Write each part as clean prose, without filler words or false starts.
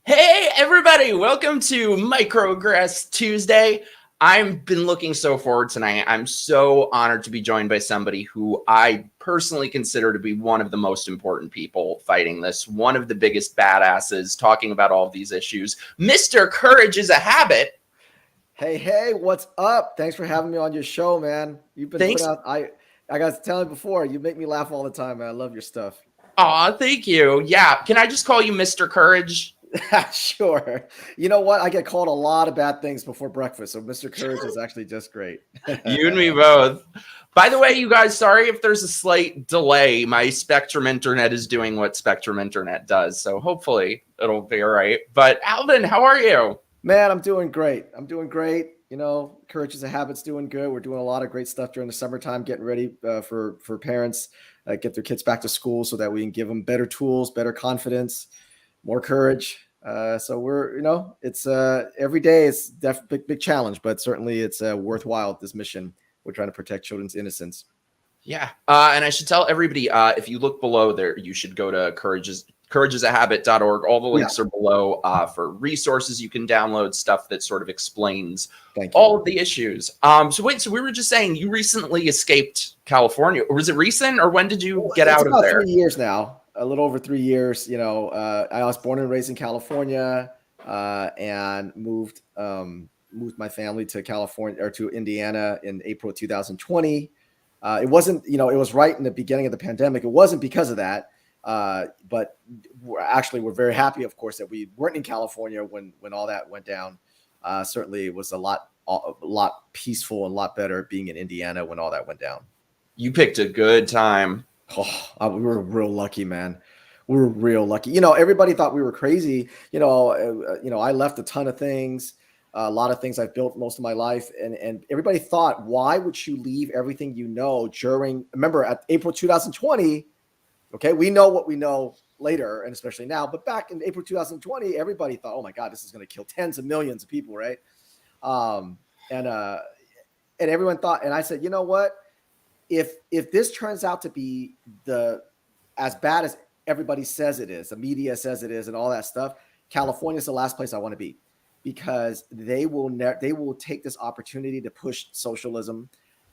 Hey everybody, welcome to MIKEroaggress'd Tuesday. I've been looking so forward tonight. I'm so honored to be joined by somebody who I personally consider to be one of the most important people fighting this, one of the biggest badasses talking about all of these issues. Mr. Courage is a Habit. Hey, what's up? Thanks for having me on your show, man. You've been Thanks. putting out, I got to tell you before, you make me laugh all the time, man. I love your stuff. Aw, thank you. Yeah, can I just call you Mr. Courage? Sure. You know what? I get called a lot of bad things before breakfast, so Mr. Courage is actually just great. You and me both. By the way, you guys, sorry if there's a slight delay. My Spectrum internet is doing what Spectrum internet does, so hopefully it'll be all right. But Alvin, how are you? Man, I'm doing great. You know, Courage is a Habit's doing good. We're doing a lot of great stuff during the summertime, getting ready for parents, get their kids back to school so that we can give them better tools, better confidence, more courage. So we're, it's every day it's big challenge, but certainly it's worthwhile, this mission. We're trying to protect children's innocence. Yeah. And I should tell everybody, if you look below there, you should go to courageisahabit.org. All the links are below for resources you can download, stuff that sort of explains all of the issues. So we were just saying you recently escaped California. Or was it recent, or when did you get out of there? 3 years now. A little over 3 years. I was born and raised in California, and moved my family to California, or to Indiana, in April 2020. It wasn't, it was right in the beginning of the pandemic. It wasn't because of that, but we're very happy, of course, that we weren't in California when all that went down. Certainly, it was a lot peaceful and a lot better being in Indiana when all that went down. You picked a good time. Oh, we were real lucky, man. We were real lucky. Everybody thought we were crazy. I left a ton of things, a lot of things I've built most of my life. And everybody thought, why would you leave everything remember at April 2020, okay, we know what we know later, and especially now, but back in April 2020, everybody thought, oh my God, this is going to kill tens of millions of people, right? And everyone thought, and I said, you know what? If this turns out to be as bad as everybody says it is, the media says it is, and all that stuff, California is the last place I want to be, because they will take this opportunity to push socialism.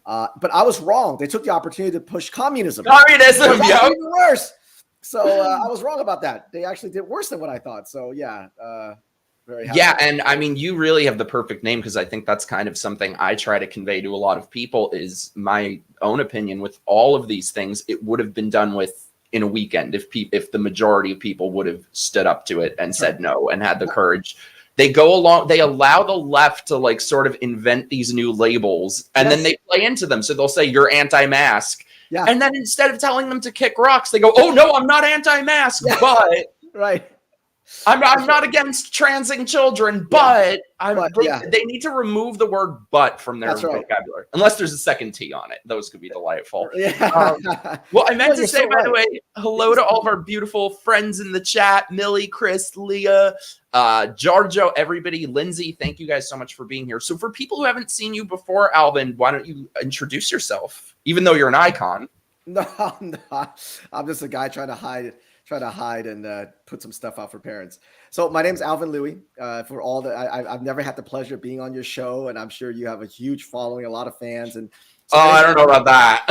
But I was wrong. They took the opportunity to push communism. Communism, yeah. Even worse. So I was wrong about that. They actually did worse than what I thought. So yeah. Very happy. Yeah, and I mean, you really have the perfect name, because I think that's kind of something I try to convey to a lot of people, is my own opinion with all of these things. It would have been done with in a weekend if the majority of people would have stood up to it and said no and had the courage. They allow the left to sort of invent these new labels, and then they play into them. So they'll say you're anti-mask. Yeah. And then instead of telling them to kick rocks, they go, oh no, I'm not anti-mask, but right. I'm not against transing children, but they need to remove the word "but" from their vocabulary, unless there's a second T on it. Those could be delightful. Yeah. Well, I meant to say, by the way, hello to all of our beautiful friends in the chat: Millie, Chris, Leah, Giorgio, everybody, Lindsay. Thank you guys so much for being here. So, for people who haven't seen you before, Alvin, why don't you introduce yourself? Even though you're an icon. No, I'm just a guy trying to hide and put some stuff out for parents. So my name's Alvin Lui. I've never had the pleasure of being on your show, and I'm sure you have a huge following, a lot of fans. And so I don't know about that.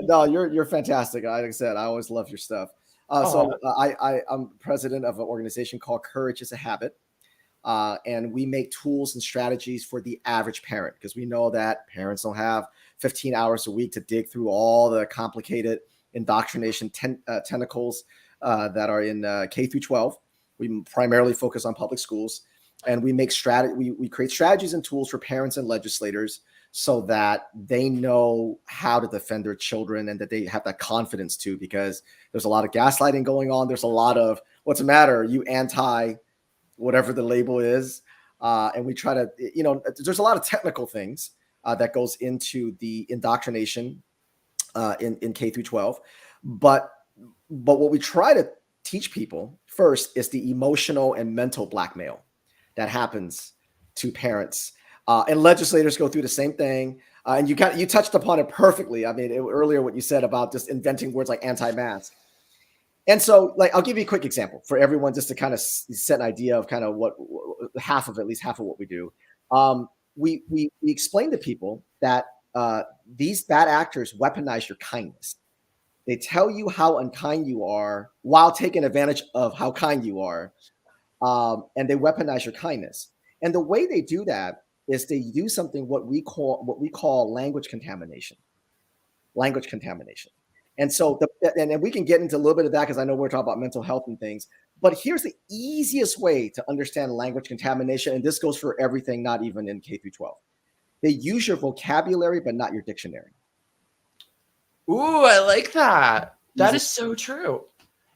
No, you're fantastic. Like I said, I always love your stuff. I'm president of an organization called Courage is a Habit, and we make tools and strategies for the average parent, because we know that parents don't have 15 hours a week to dig through all the complicated indoctrination tentacles that are in K through 12. We primarily focus on public schools, and we make we create strategies and tools for parents and legislators so that they know how to defend their children, and that they have that confidence too, because there's a lot of gaslighting going on. There's a lot of, what's the matter? You anti whatever the label is. And we try to, there's a lot of technical things that goes into the indoctrination in K through 12. But what we try to teach people first is the emotional and mental blackmail that happens to parents, and legislators go through the same thing. And you touched upon it perfectly. I mean, earlier what you said about just inventing words like anti-mask. And so, like, I'll give you a quick example for everyone, just to kind of set an idea of kind of what at least half of what we do. We explain to people that these bad actors weaponize your kindness. They tell you how unkind you are while taking advantage of how kind you are, and they weaponize your kindness. And the way they do that is they do something what we call language contamination. Language contamination. And so, and we can get into a little bit of that because I know we're talking about mental health and things. But here's the easiest way to understand language contamination, and this goes for everything, not even in K through 12. They use your vocabulary, but not your dictionary. Ooh, I like that. That is so true.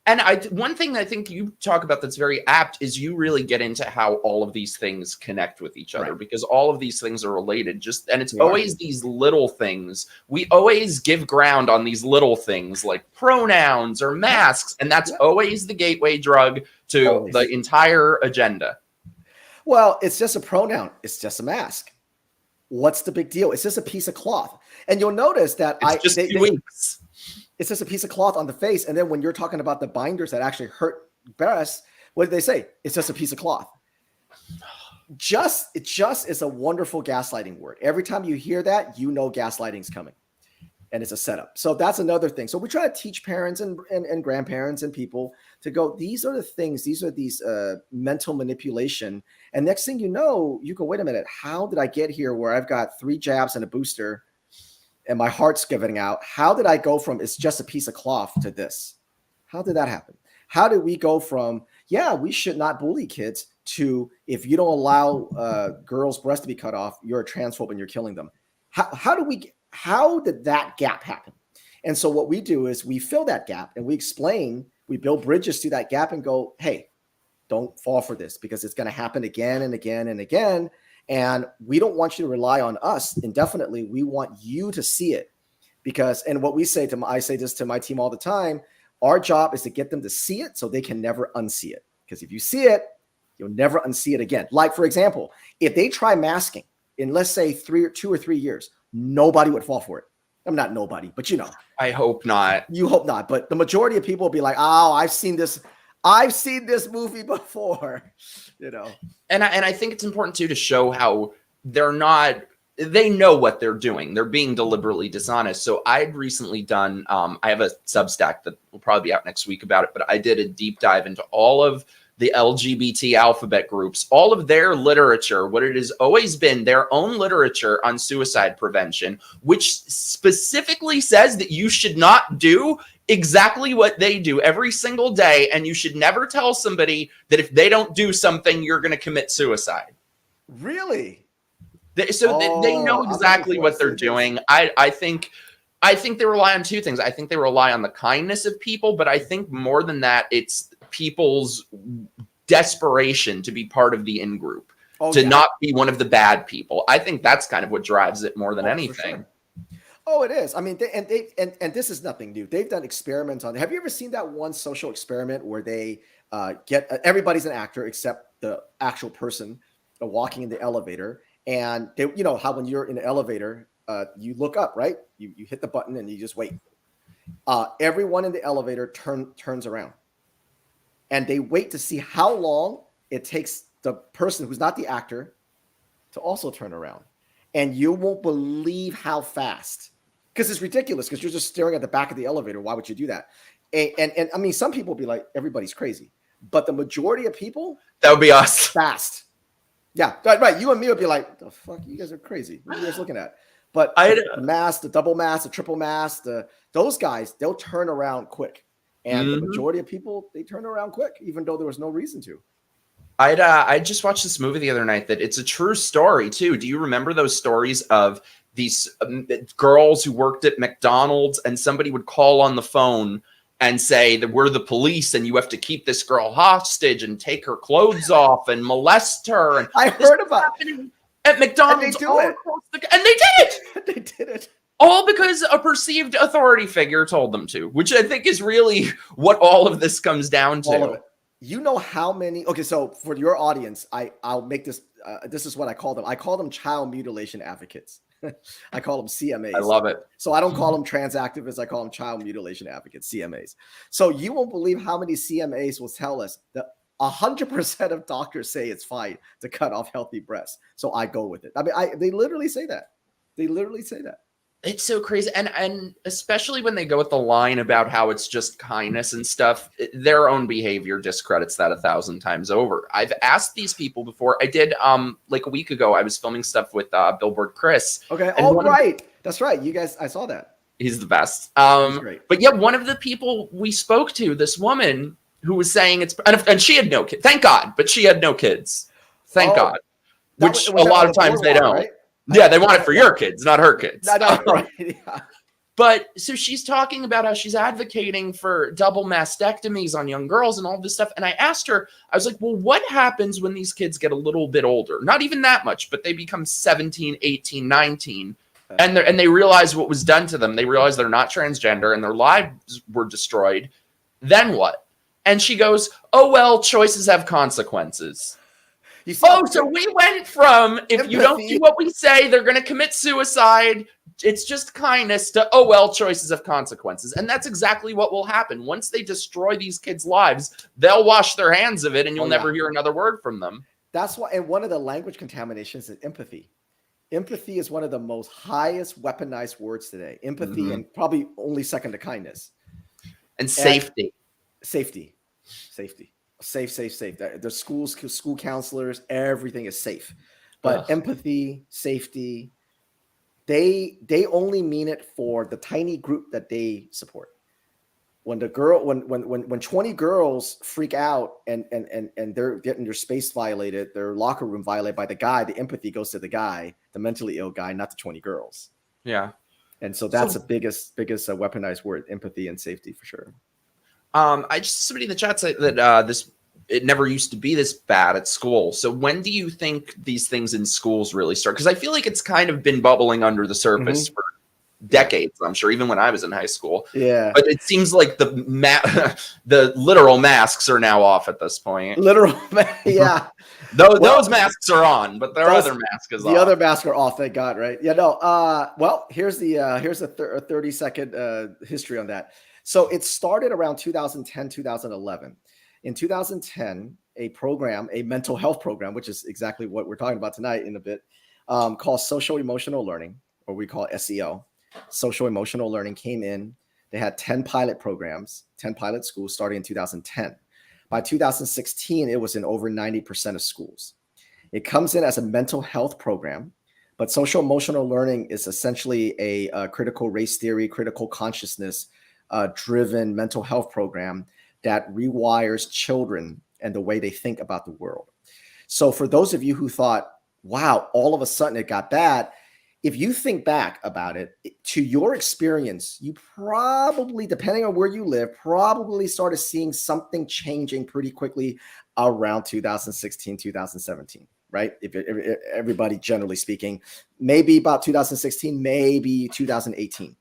And one thing that I think you talk about that's very apt is you really get into how all of these things connect with each other, because all of these things are related. And it's always these little things. We always give ground on these little things like pronouns or masks, and that's always the gateway drug to the entire agenda. Well, it's just a pronoun. It's just a mask. What's the big deal? It's just a piece of cloth. And you'll notice that it's just a piece of cloth on the face. And then when you're talking about the binders that actually hurt breasts, what do they say? It's just a piece of cloth. It just is a wonderful gaslighting word. Every time you hear that, you know gaslighting's coming. And it's a setup. So that's another thing. So we try to teach parents and grandparents and people to go, these are the things, these are these mental manipulation. And next thing you know, you go, wait a minute, how did I get here where I've got 3 jabs and a booster and my heart's giving out? How did I go from it's just a piece of cloth to this? How did that happen? How did we go from, we should not bully kids to, if you don't allow girls' breasts to be cut off, you're a transphobe and you're killing them? How did that gap happen? And so what we do is we fill that gap and we explain, we build bridges to that gap and go, hey, don't fall for this because it's going to happen again and again and again. And we don't want you to rely on us indefinitely. We want you to see it and what we say I say this to my team all the time, our job is to get them to see it so they can never unsee it. Because if you see it, you'll never unsee it again. Like, for example, if they try masking in, let's say 2 or 3 years, nobody would fall for it. I'm not nobody, but you know. I hope not. You hope not. But the majority of people will be like, oh, I've seen this movie before, you know. And I think it's important too to show how they know what they're doing. They're being deliberately dishonest. So I'd recently done, I have a Substack that will probably be out next week about it, but I did a deep dive into all of the LGBT alphabet groups, all of their literature, what it has always been, their own literature on suicide prevention, which specifically says that you should not do exactly what they do every single day. And you should never tell somebody that if they don't do something, you're going to commit suicide. Really? They know exactly what they're doing. I think they rely on 2 things. I think they rely on the kindness of people, but I think more than that, it's people's desperation to be part of the in-group, not be one of the bad people. I think that's kind of what drives it more than anything. Sure. Oh, it is. I mean, and this is nothing new. They've done experiments on. Have you ever seen that one social experiment where they get everybody's an actor except the actual person walking in the elevator, and they, you know how when you're in the elevator, you look up, right? You hit the button and you just wait. Everyone in the elevator turns around, and they wait to see how long it takes the person who's not the actor to also turn around. And you won't believe how fast, because it's ridiculous, because you're just staring at the back of the elevator. Why would you do that? And I mean, some people will be like, everybody's crazy, but the majority of people, that would be us. Fast. Yeah, right. You and me would be like, the fuck, you guys are crazy. What are you guys looking at? But the mask, the double mask, the triple mask, those guys, they'll turn around quick. And the majority of people, they turn around quick, even though there was no reason to. I just watched this movie the other night that it's a true story too. Do you remember those stories of these girls who worked at McDonald's, and somebody would call on the phone and say that we're the police and you have to keep this girl hostage and take her clothes off and molest her? And I heard about it at McDonald's. And they did it. They did it. All because a perceived authority figure told them to, which I think is really what all of this comes down to. All of it. You know how many? Okay, so for your audience, I'll make this. This is what I call them. I call them child mutilation advocates. I call them CMAs. I love it. So I don't call them trans activists. I call them child mutilation advocates, CMAs. So you won't believe how many CMAs will tell us that 100% of doctors say it's fine to cut off healthy breasts. So I go with it. I mean, they literally say that. They literally say that. It's so crazy. And especially when they go with the line about how it's just kindness and stuff, their own behavior discredits that 1,000 times over. I've asked these people before. I did, like a week ago, I was filming stuff with Billboard Chris. Okay. Oh, right. That's right. You guys, I saw that. He's the best. He's great. But yeah, one of the people we spoke to, this woman who was saying and she had no kids. Thank God. But she had no kids. Thank God. Which a lot of times they don't. Right? Yeah, they want it for your kids, not her kids. Right. Yeah. But so she's talking about how she's advocating for double mastectomies on young girls and all this stuff. And I asked her, I was like, well, what happens when these kids get a little bit older? Not even that much, but they become 17, 18, 19. And they realize what was done to them. They realize they're not transgender and their lives were destroyed. Then what? And she goes, oh, well, choices have consequences. So we went from, if empathy, you don't do what we say, they're going to commit suicide. It's just kindness to, oh, well, choices have consequences. And that's exactly what will happen. Once they destroy these kids' lives, they'll wash their hands of it and you'll never hear another word from them. That's why. And one of the language contaminations is empathy. Empathy is one of the most highest weaponized words today. Empathy and probably only second to kindness. And safety. Safety. Safe. The school counselors, everything is safe. But empathy, safety, they only mean it for the tiny group that they support. When 20 girls freak out and they're getting their space violated, their locker room violated by the guy, the empathy goes to the guy, the mentally ill guy, not the 20 girls. Yeah. And so that's the biggest weaponized word, empathy and safety for sure. I just somebody in the chat said that it never used to be this bad at school. So when do you think these things in schools really start? Because I feel like it's kind of been bubbling under the surface for decades, I'm sure, even when I was in high school. Yeah. But it seems like the literal masks are now off at this point. Yeah. Those masks are on, but their other mask is off. The other masks are off, thank God, right? Yeah, no. Well, here's a 30-second history on that. So it started around 2010, 2011. In 2010, a mental health program, which is exactly what we're talking about tonight in a bit, called Social Emotional Learning, or we call it SEL. Social Emotional Learning came in. They had 10 pilot programs, 10 pilot schools starting in 2010. By 2016, it was in over 90% of schools. It comes in as a mental health program, but social emotional learning is essentially a critical race theory, critical consciousness driven mental health program that rewires children and the way they think about the world. So for those of you who thought, wow, all of a sudden it got bad, if you think back about it, to your experience, you probably, depending on where you live, probably started seeing something changing pretty quickly around 2016, 2017, right? If everybody, generally speaking, maybe about 2016, maybe 2018.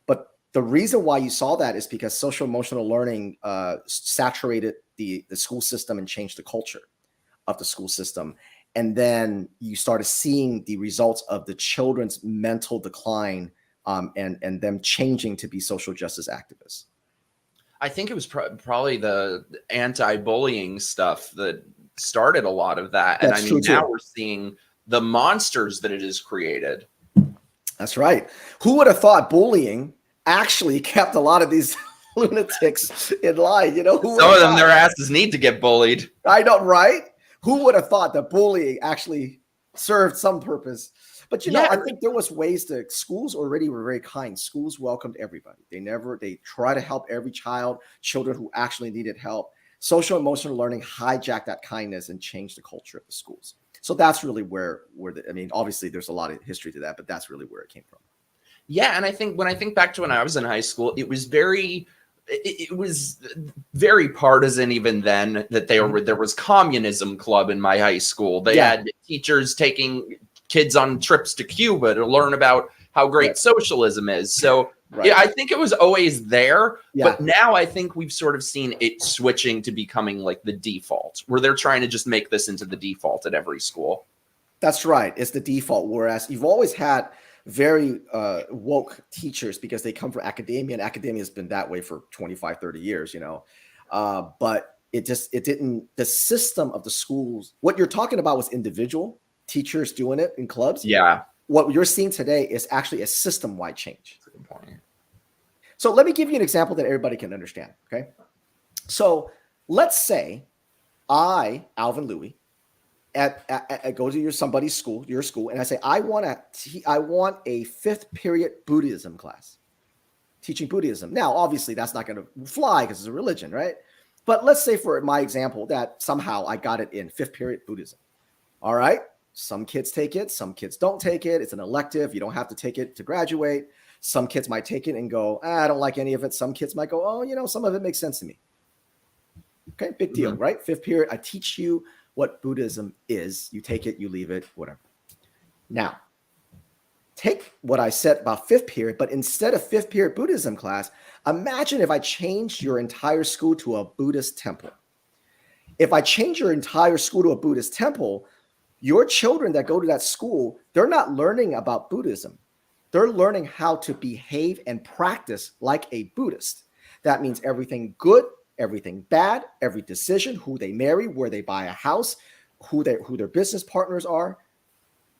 But the reason why you saw that is because social emotional learning saturated the school system and changed the culture of the school system. And then you started seeing the results of the children's mental decline and them changing to be social justice activists. I think it was probably the anti-bullying stuff that started a lot of that. That's and I mean, now we're seeing the monsters that it has created. That's right. Who would have thought bullying actually kept a lot of these lunatics in line? You know, some of them, their asses need to get bullied. I know, right? Who would have thought that bullying actually served some purpose? But, you know, I think there was ways to, schools already were very kind. Schools welcomed everybody. They try to help every children who actually needed help. Social emotional learning hijacked that kindness and changed the culture of the schools. So that's really where I mean, obviously there's a lot of history to that, but that's really where it came from. Yeah. And I think when I think back to when I was in high school, it was very partisan even then, that there was communism club in my high school. They had teachers taking kids on trips to Cuba to learn about how great socialism is. So yeah, I think it was always there, but now I think we've sort of seen it switching to becoming like the default, where they're trying to just make this into the default at every school. That's right. It's the default. Whereas you've always had very woke teachers because they come from academia, and academia has been that way for 25, 30 years, but it didn't, the system of the schools, what you're talking about was individual teachers doing it in clubs. Yeah. What you're seeing today is actually a system-wide change. That's a good point. So let me give you an example that everybody can understand. Okay. So let's say I, Alvin Lui, I go to somebody's school, your school, and I say, I want a 5th period Buddhism class, teaching Buddhism. Now, obviously, that's not going to fly because it's a religion, right? But let's say for my example that somehow I got it in 5th period Buddhism. All right. Some kids take it. Some kids don't take it. It's an elective. You don't have to take it to graduate. Some kids might take it and go, I don't like any of it. Some kids might go, oh, some of it makes sense to me. Okay. Big deal, right? 5th period. I teach you what Buddhism is. You take it, you leave it, whatever. Now, take what I said about 5th period, but instead of 5th period Buddhism class, imagine if I changed your entire school to a Buddhist temple. If I change your entire school to a Buddhist temple, your children that go to that school, they're not learning about Buddhism. They're learning how to behave and practice like a Buddhist. That means everything good, everything bad, every decision, who they marry, where they buy a house, who their business partners are,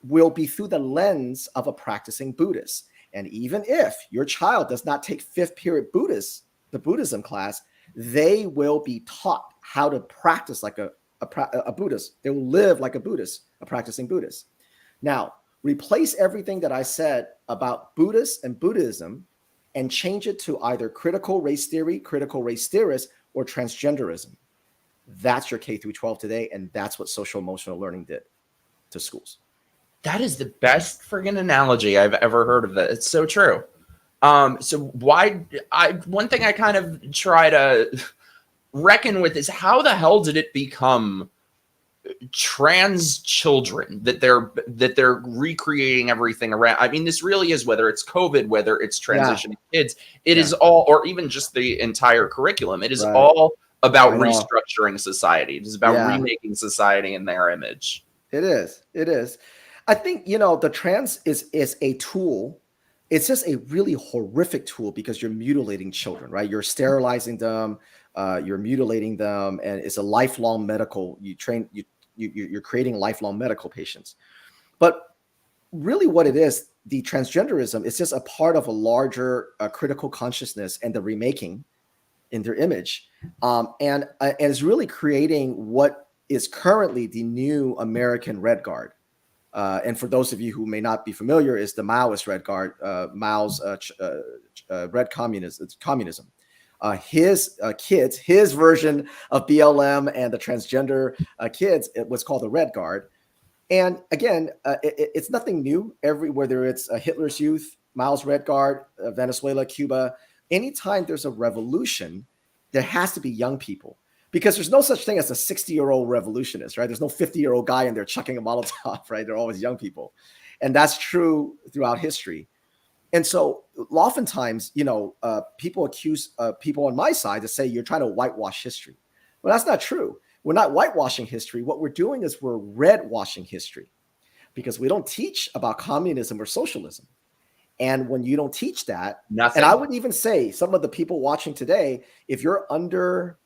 will be through the lens of a practicing Buddhist. And even if your child does not take 5th period the Buddhism class, they will be taught how to practice like a Buddhist. They will live like a Buddhist, a practicing Buddhist. Now, replace everything that I said about Buddhists and Buddhism and change it to either critical race theory, critical race theorists, or transgenderism. That's your K through 12 today, and that's what social emotional learning did to schools. That is the best friggin' analogy I've ever heard of that. It's so true. So one thing I kind of try to reckon with is how the hell did it become trans children that they're recreating everything around? I mean, this really is, whether it's COVID, whether it's transitioning kids, it is all, or even just the entire curriculum. It is all about restructuring society. It is about remaking society in their image. It is. It is. I think, the trans is a tool. It's just a really horrific tool because you're mutilating children, right? You're sterilizing them, you're mutilating them, and it's a lifelong medical. You're creating lifelong medical patients. But really, what it is, the transgenderism is just a part of a larger critical consciousness and the remaking in their image, and it's really creating what is currently the new American Red Guard. And for those of you who may not be familiar, is the Maoist Red Guard, Mao's Red Communism. His kids, his version of BLM and the transgender kids, it was called the Red Guard. And again, it's nothing new. Whether it's Hitler's Youth, Mao's Red Guard, Venezuela, Cuba, anytime there's a revolution, there has to be young people. Because there's no such thing as a 60-year-old revolutionist, right? There's no 50-year-old guy in there chucking a Molotov, right? They're always young people. And that's true throughout history. And so oftentimes, people accuse people on my side to say you're trying to whitewash history. Well, that's not true. We're not whitewashing history. What we're doing is we're redwashing history because we don't teach about communism or socialism. And when you don't teach that, and I would even say some of the people watching today, if you're under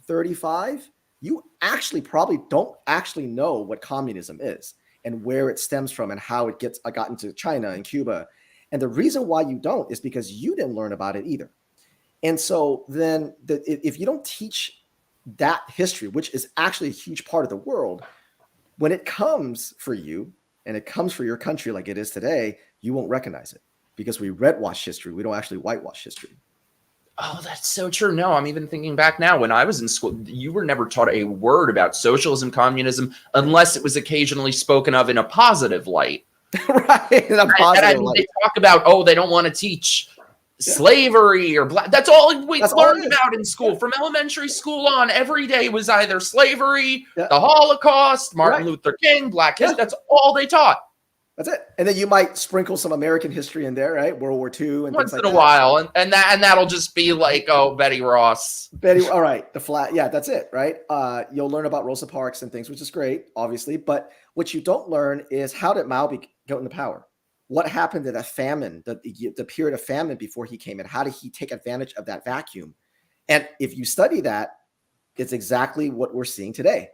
35, you actually probably don't actually know what communism is and where it stems from and how it got into China and Cuba. And the reason why you don't is because you didn't learn about it either. And so then if you don't teach that history, which is actually a huge part of the world, when it comes for you and it comes for your country like it is today, you won't recognize it because we redwash history. We don't actually whitewash history. Oh, that's so true. No, I'm even thinking back now. When I was in school, you were never taught a word about socialism, communism, unless it was occasionally spoken of in a positive light. Right. In a positive light. They talk about, they don't want to teach slavery or black. That's all we learned about in school. From elementary school on, every day was either slavery, the Holocaust, Martin Luther King, Black history. That's all they taught. That's it. And then you might sprinkle some American history in there, right? World War II and once in a while. And that'll just be like, Betty Ross. All right. The flag. Yeah, that's it, right? You'll learn about Rosa Parks and things, which is great, obviously. But what you don't learn is how did Mao go into power? what happened to that famine, the period of famine before he came in? How did he take advantage of that vacuum? And if you study that, it's exactly what we're seeing today.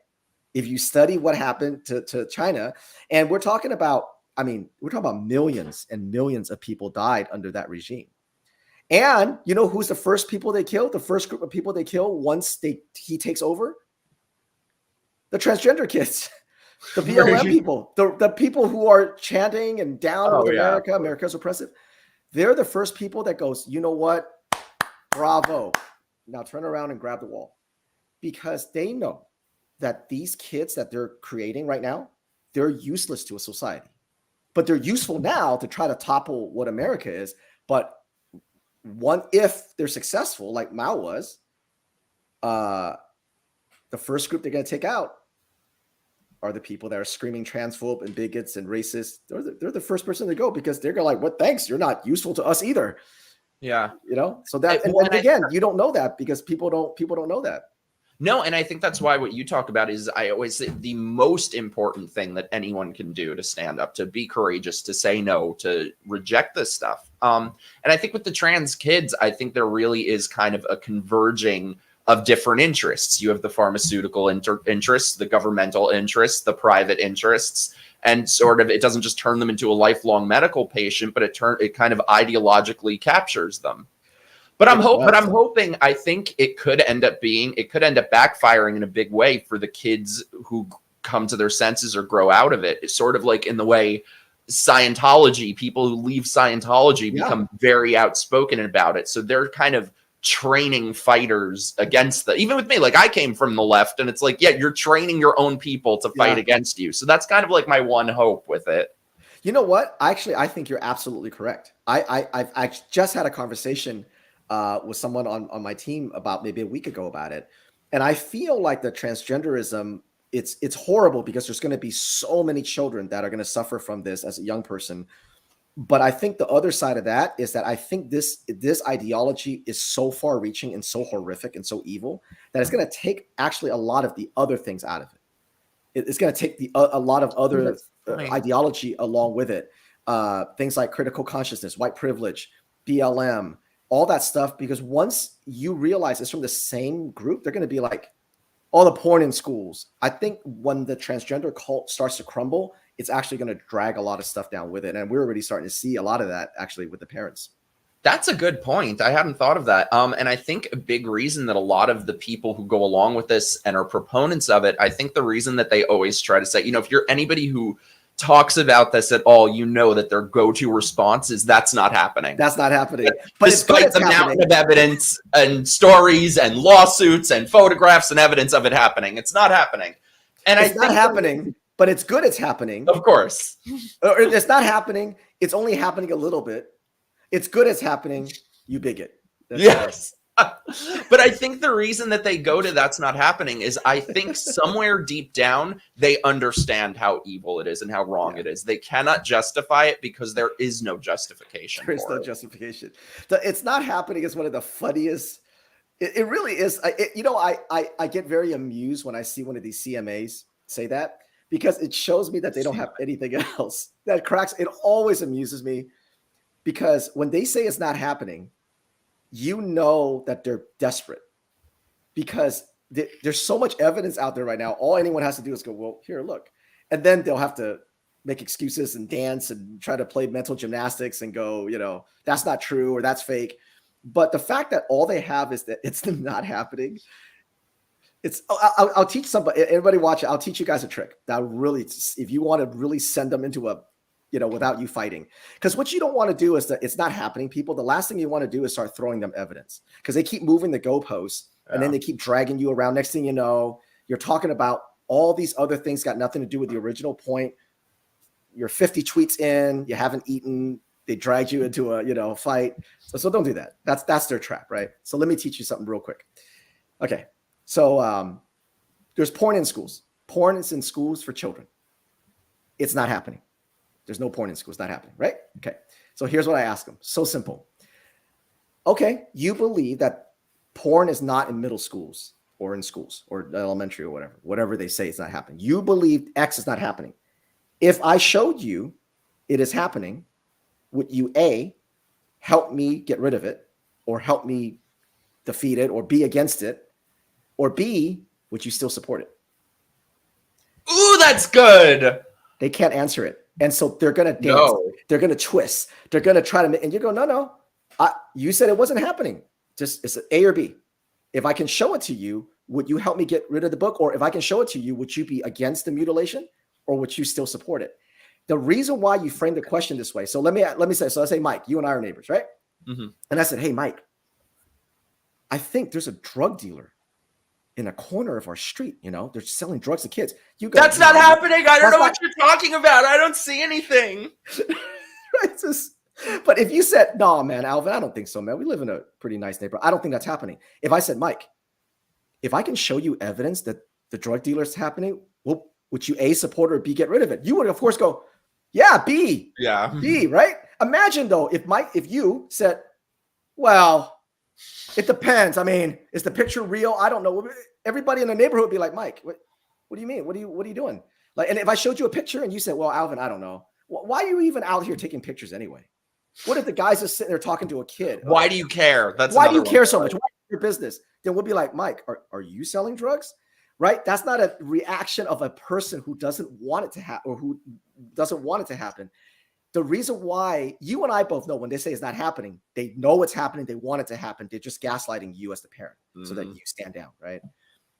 If you study what happened to China, and we're talking about millions and millions of people died under that regime. And you know who's the first people they killed? The first group of people they kill once he takes over? The transgender kids, the BLM people, the people who are chanting and down with America, America's oppressive. They're the first people that goes, you know what? Bravo. Now turn around and grab the wall. Because they know that these kids that they're creating right now, they're useless to a society. But they're useful now to try to topple what America is. But if they're successful, like Mao was, the first group they're going to take out are the people that are screaming transphobe and bigots and racists. They're the first person to go, because they're like, what, thanks, you're not useful to us either. Yeah. You know, so that, and again, you don't know that because people don't know that. No, and I think that's why what you talk about is, I always say, the most important thing that anyone can do to stand up, to be courageous, to say no, to reject this stuff. And I think with the trans kids, I think there really is kind of a converging of different interests. You have the pharmaceutical interests, the governmental interests, the private interests, and sort of, it doesn't just turn them into a lifelong medical patient, but it kind of ideologically captures them. But I'm hoping, I think it could end up backfiring in a big way for the kids who come to their senses or grow out of it. It's sort of like in the way Scientology, people who leave Scientology become very outspoken about it. So they're kind of training fighters against even with me, like I came from the left, and it's like, yeah, you're training your own people to fight against you. So that's kind of like my one hope with it. You know what? Actually, I think you're absolutely correct. I just had a conversation with someone on my team about maybe a week ago about it. And I feel like the transgenderism, it's horrible because there's going to be so many children that are going to suffer from this as a young person. But I think the other side of that is that I think this ideology is so far reaching and so horrific and so evil that it's going to take actually a lot of the other things out of it. It's going to take a lot of other ideology along with it. Things like critical consciousness, white privilege, BLM, all that stuff, because once you realize it's from the same group, they're going to be like, all the porn in schools. I think when the transgender cult starts to crumble, it's actually going to drag a lot of stuff down with it. And we're already starting to see a lot of that actually with the parents. That's a good point. I hadn't thought of that. And I think a big reason that a lot of the people who go along with this and are proponents of it, I think the reason that they always try to say, you know, if you're anybody who talks about this at all, you know that their go-to response is, that's not happening. That's not happening. But despite the mountain of evidence and stories and lawsuits and photographs and evidence of it happening, it's not happening. And it's not happening, but it's good it's happening. Of course. Or it's not happening. It's only happening a little bit. It's good it's happening. You bigot. Yes. But I think the reason that they go to that's not happening is, I think somewhere deep down, they understand how evil it is and how wrong it is. They cannot justify it because there is no justification. There is no justification. It's not happening is one of the funniest. It really is. I get very amused when I see one of these CMAs say that, because it shows me that they don't have anything else. It always amuses me, because when they say it's not happening, you know that they're desperate, because there's so much evidence out there right now. All anyone has to do is go, well, here, look. And then they'll have to make excuses and dance and try to play mental gymnastics and go, you know, that's not true or that's fake. But the fact that all they have is that it's not happening. I'll teach somebody, everybody watch it. I'll teach you guys a trick that really, if you want to really send them into without you fighting. Because what you don't want to do is that it's not happening, people. The last thing you want to do is start throwing them evidence, because they keep moving the goalposts and then they keep dragging you around. Next thing you know, you're talking about all these other things got nothing to do with the original point. You're 50 tweets in, you haven't eaten, they dragged you into a fight. So don't do that. That's their trap, right? So let me teach you something real quick. Okay. So there's porn in schools. Porn is in schools for children. It's not happening. There's no porn in schools, not happening, right? Okay. So here's what I ask them. So simple. Okay, you believe that porn is not in middle schools or in schools or elementary or whatever they say it's not happening. You believe X is not happening. If I showed you it is happening, would you A, help me get rid of it, or help me defeat it, or be against it, or B, would you still support it? Ooh, that's good. They can't answer it. And so they're going to dance. No. They're going to twist. They're going to try to, and you go, no. You said it wasn't happening. Just it's A or B. If I can show it to you, would you help me get rid of the book? Or if I can show it to you, would you be against the mutilation, or would you still support it? The reason why you frame the question this way. So let me say, so I say, Mike, you and I are neighbors, right? Mm-hmm. And I said, hey, Mike, I think there's a drug dealer in a corner of our street. You know, they're selling drugs to kids. You go, that's not happening. I don't know what you're talking about. I don't see anything. Right? But if you said, no, man, Alvin, I don't think so, man. We live in a pretty nice neighborhood. I don't think that's happening. If I said, Mike, if I can show you evidence that the drug dealer is happening, well, would you A, support, or B, get rid of it? You would, of course, go, yeah, B. Yeah. B, right? Imagine, though, if you said, well, it depends. I mean, is the picture real? I don't know. Everybody in the neighborhood would be like, Mike, what do you mean? What are you doing? Like, and if I showed you a picture and you said, well, Alvin, I don't know. Why are you even out here taking pictures anyway? What if the guy's just sitting there talking to a kid? Why do you care? Why do you care so much? Why is your business? Then we'll be like, Mike, are you selling drugs? Right? That's not a reaction of a person who doesn't want it to happen, or who doesn't want it to happen. The reason why you and I both know when they say it's not happening, they know it's happening. They want it to happen. They're just gaslighting you as the parent so that you stand down, right?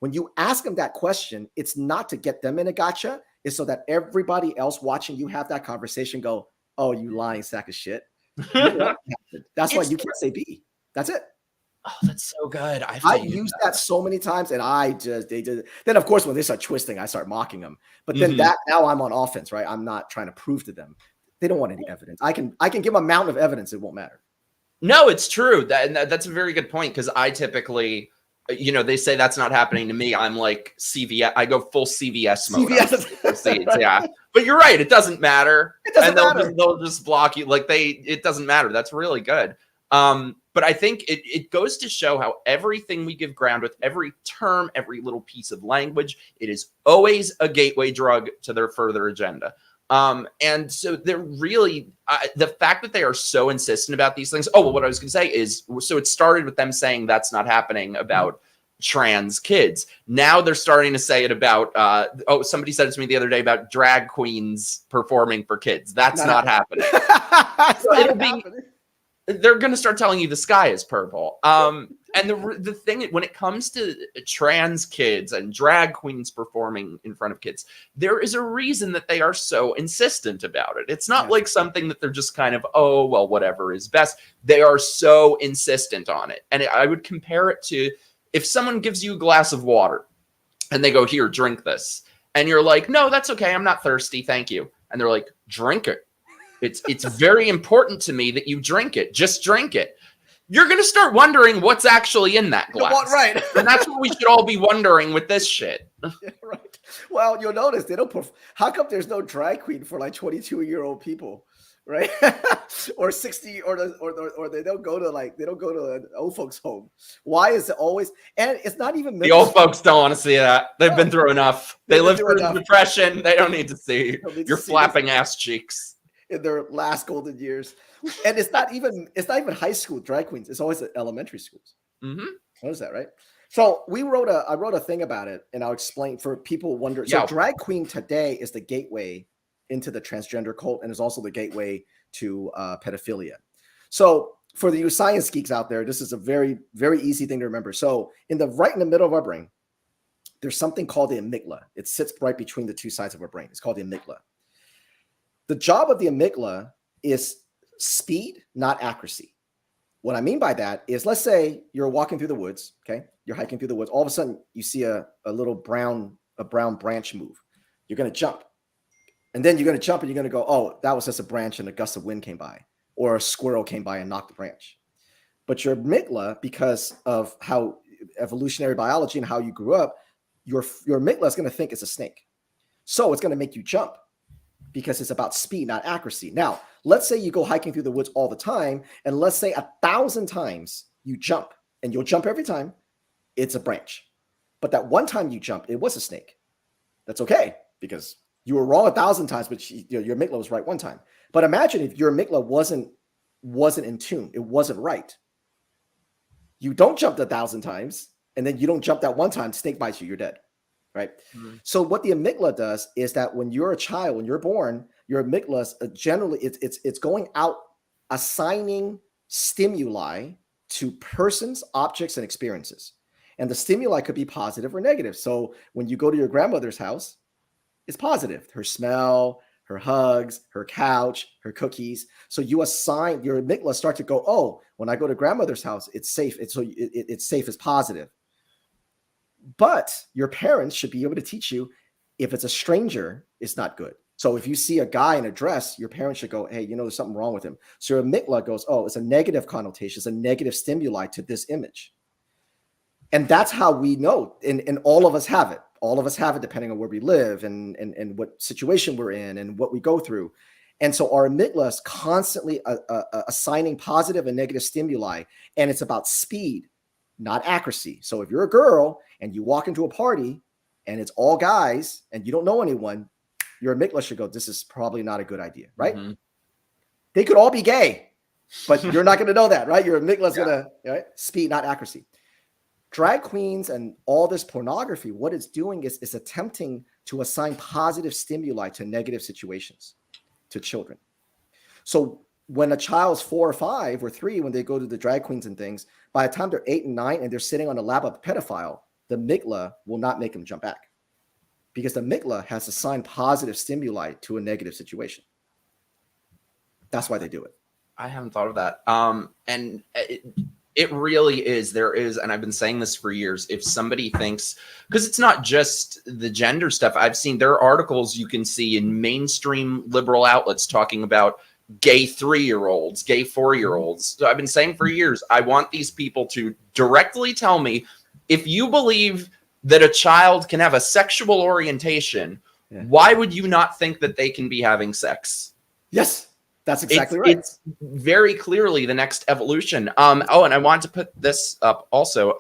When you ask them that question, it's not to get them in a gotcha. It's so that everybody else watching you have that conversation go, oh, you lying sack of shit. That's why you can't say B. That's it. Oh, that's so good. I've used that so many times, and then of course when they start twisting, I start mocking them. But then now I'm on offense, right? I'm not trying to prove to them. They don't want any evidence. I can give them a mountain of evidence. It won't matter. No, it's true. That's a very good point, because I typically, they say that's not happening to me. I'm like CVS. I go full CVS mode. CVS. Yeah. But you're right. It doesn't matter. It doesn't matter. They'll just block you. It doesn't matter. That's really good. But I think it goes to show how everything we give ground with, every term, every little piece of language, it is always a gateway drug to their further agenda. And so they're really, the fact that they are so insistent about these things. Oh, well, what I was going to say is, so it started with them saying that's not happening about trans kids. Now they're starting to say it about, somebody said it to me the other day about drag queens performing for kids. That's not happening. They're going to start telling you the sky is purple. And the thing, when it comes to trans kids and drag queens performing in front of kids, there is a reason that they are so insistent about it. It's not like something that they're just kind of, oh, well, whatever is best. They are so insistent on it. And I would compare it to if someone gives you a glass of water and they go, here, drink this. And you're like, no, that's okay. I'm not thirsty. Thank you. And they're like, drink it. It's very important to me that you drink it. Just drink it. You're going to start wondering what's actually in that glass. Right. And that's what we should all be wondering with this shit. Yeah, right. Well, you'll notice they don't how come there's no drag queen for like 22-year-old people, right? Or 60, or they don't go to an old folks home. Why is it always, and it's not even the old folks don't want to see that. They've been through enough. They lived through depression. They don't need to see your flapping ass cheeks in their last golden years. And it's not even high school drag queens. It's always at elementary schools. Notice that, right? So I wrote a thing about it, and I'll explain for people wondering. So drag queen today is the gateway into the transgender cult, and is also the gateway to pedophilia. So for the science geeks out there, this is a very, very easy thing to remember. So right in the middle of our brain, there's something called the amygdala. It sits right between the two sides of our brain. It's called the amygdala. The job of the amygdala is speed, not accuracy. What I mean by that is, let's say you're walking through the woods, okay? You're hiking through the woods. All of a sudden, you see a little brown branch move. You're going to jump. And then you're going to jump and you're going to go, oh, that was just a branch and a gust of wind came by. Or a squirrel came by and knocked the branch. But your amygdala, because of how evolutionary biology and how you grew up, your amygdala is going to think it's a snake. So it's going to make you jump, because it's about speed, not accuracy. Now, let's say you go hiking through the woods all the time, and let's say 1,000 times you jump, and you'll jump every time, it's a branch. But that one time you jump, it was a snake. That's okay, because You were wrong 1,000 times, but your amygdala was right one time. But imagine if your amygdala wasn't in tune, it wasn't right. You don't jump 1,000 times, and then you don't jump that one time, snake bites you, you're dead, right? So what the amygdala does is that when you're a child, when you're born, your amygdala generally it's going out assigning stimuli to persons, objects, and experiences. And the stimuli could be positive or negative. So when you go to your grandmother's house, it's positive. Her smell, her hugs, her couch, her cookies. So you assign, your amygdala start to go, oh, when I go to grandmother's house, it's safe. It's safe as positive. But your parents should be able to teach you, if it's a stranger, it's not good. So if you see a guy in a dress, your parents should go, hey, there's something wrong with him. So your amygdala goes, oh, it's a negative connotation. It's a negative stimuli to this image. And that's how we know. And all of us have it. All of us have it depending on where we live and what situation we're in and what we go through. And so our amygdala is constantly assigning positive and negative stimuli. And it's about speed, not accuracy. So if you're a girl and you walk into a party and it's all guys and you don't know anyone, your amygdala should go, this is probably not a good idea, right? Mm-hmm. They could all be gay, but you're not going to know that, right? Your amygdala's going to, right? Speed, not accuracy. Drag queens and all this pornography, what it's doing is attempting to assign positive stimuli to negative situations to children. So when a child's 4 or 5 or 3, when they go to the drag queens and things, by the time they're 8 and 9 and they're sitting on the lap of a pedophile, the amygdala will not make them jump back because the amygdala has assigned positive stimuli to a negative situation. That's why they do it. I haven't thought of that. And it really is. There is, and I've been saying this for years, if somebody thinks, because it's not just the gender stuff. I've seen, there are articles you can see in mainstream liberal outlets talking about gay 3-year-olds, gay 4-year-olds. So I've been saying for years, I want these people to directly tell me, if you believe that a child can have a sexual orientation, why would you not think that they can be having sex? Yes. That's exactly right. It's very clearly the next evolution. Oh, and I wanted to put this up also.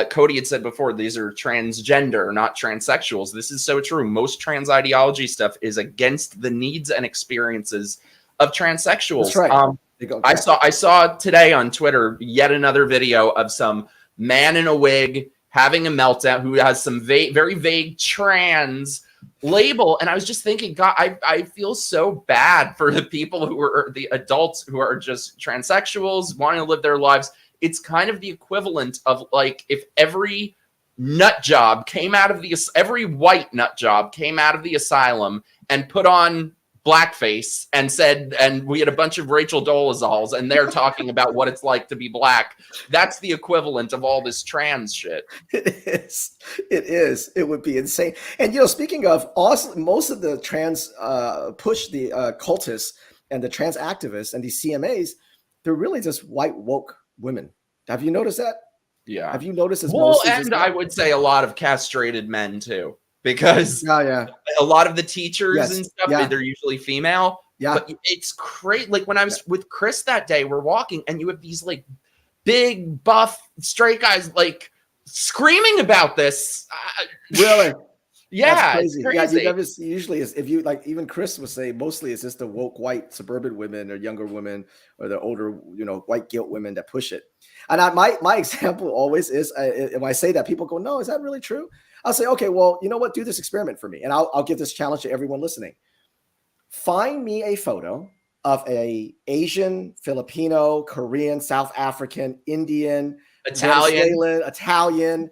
Cody had said before, these are transgender, not transsexuals. This is so true. Most trans ideology stuff is against the needs and experiences of transsexuals. That's right. I saw today on Twitter yet another video of some man in a wig having a meltdown who has some very vague trans label, and I was just thinking, God, I feel so bad for the people who are the adults who are just transsexuals wanting to live their lives. It's kind of the equivalent of like if every nut job came out of every white nut job came out of the asylum and put on blackface and said, and we had a bunch of Rachel Dolezals and they're talking about what it's like to be black. That's the equivalent of all this trans shit. It is. It would be insane. And, speaking of, also, most of the trans push, the cultists and the trans activists and these CMAs, they're really just white woke women. Have you noticed that? Yeah. Have you noticed this? Well, and I would say a lot of castrated men too. Because a lot of the teachers and stuff, they're usually female. Yeah. But it's great. Like when I was with Chris that day, we're walking and you have these like big buff straight guys like screaming about this. Really? Yeah. That's crazy. It's crazy. Yeah, you never usually is, if you like, even Chris would say mostly it's just the woke white suburban women or younger women or the older, white guilt women that push it. And my example always is, when I say that, people go, no, is that really true? I'll say, okay, well, you know what? Do this experiment for me. And I'll give this challenge to everyone listening. Find me a photo of a Asian, Filipino, Korean, South African, Indian, Venezuelan, Italian,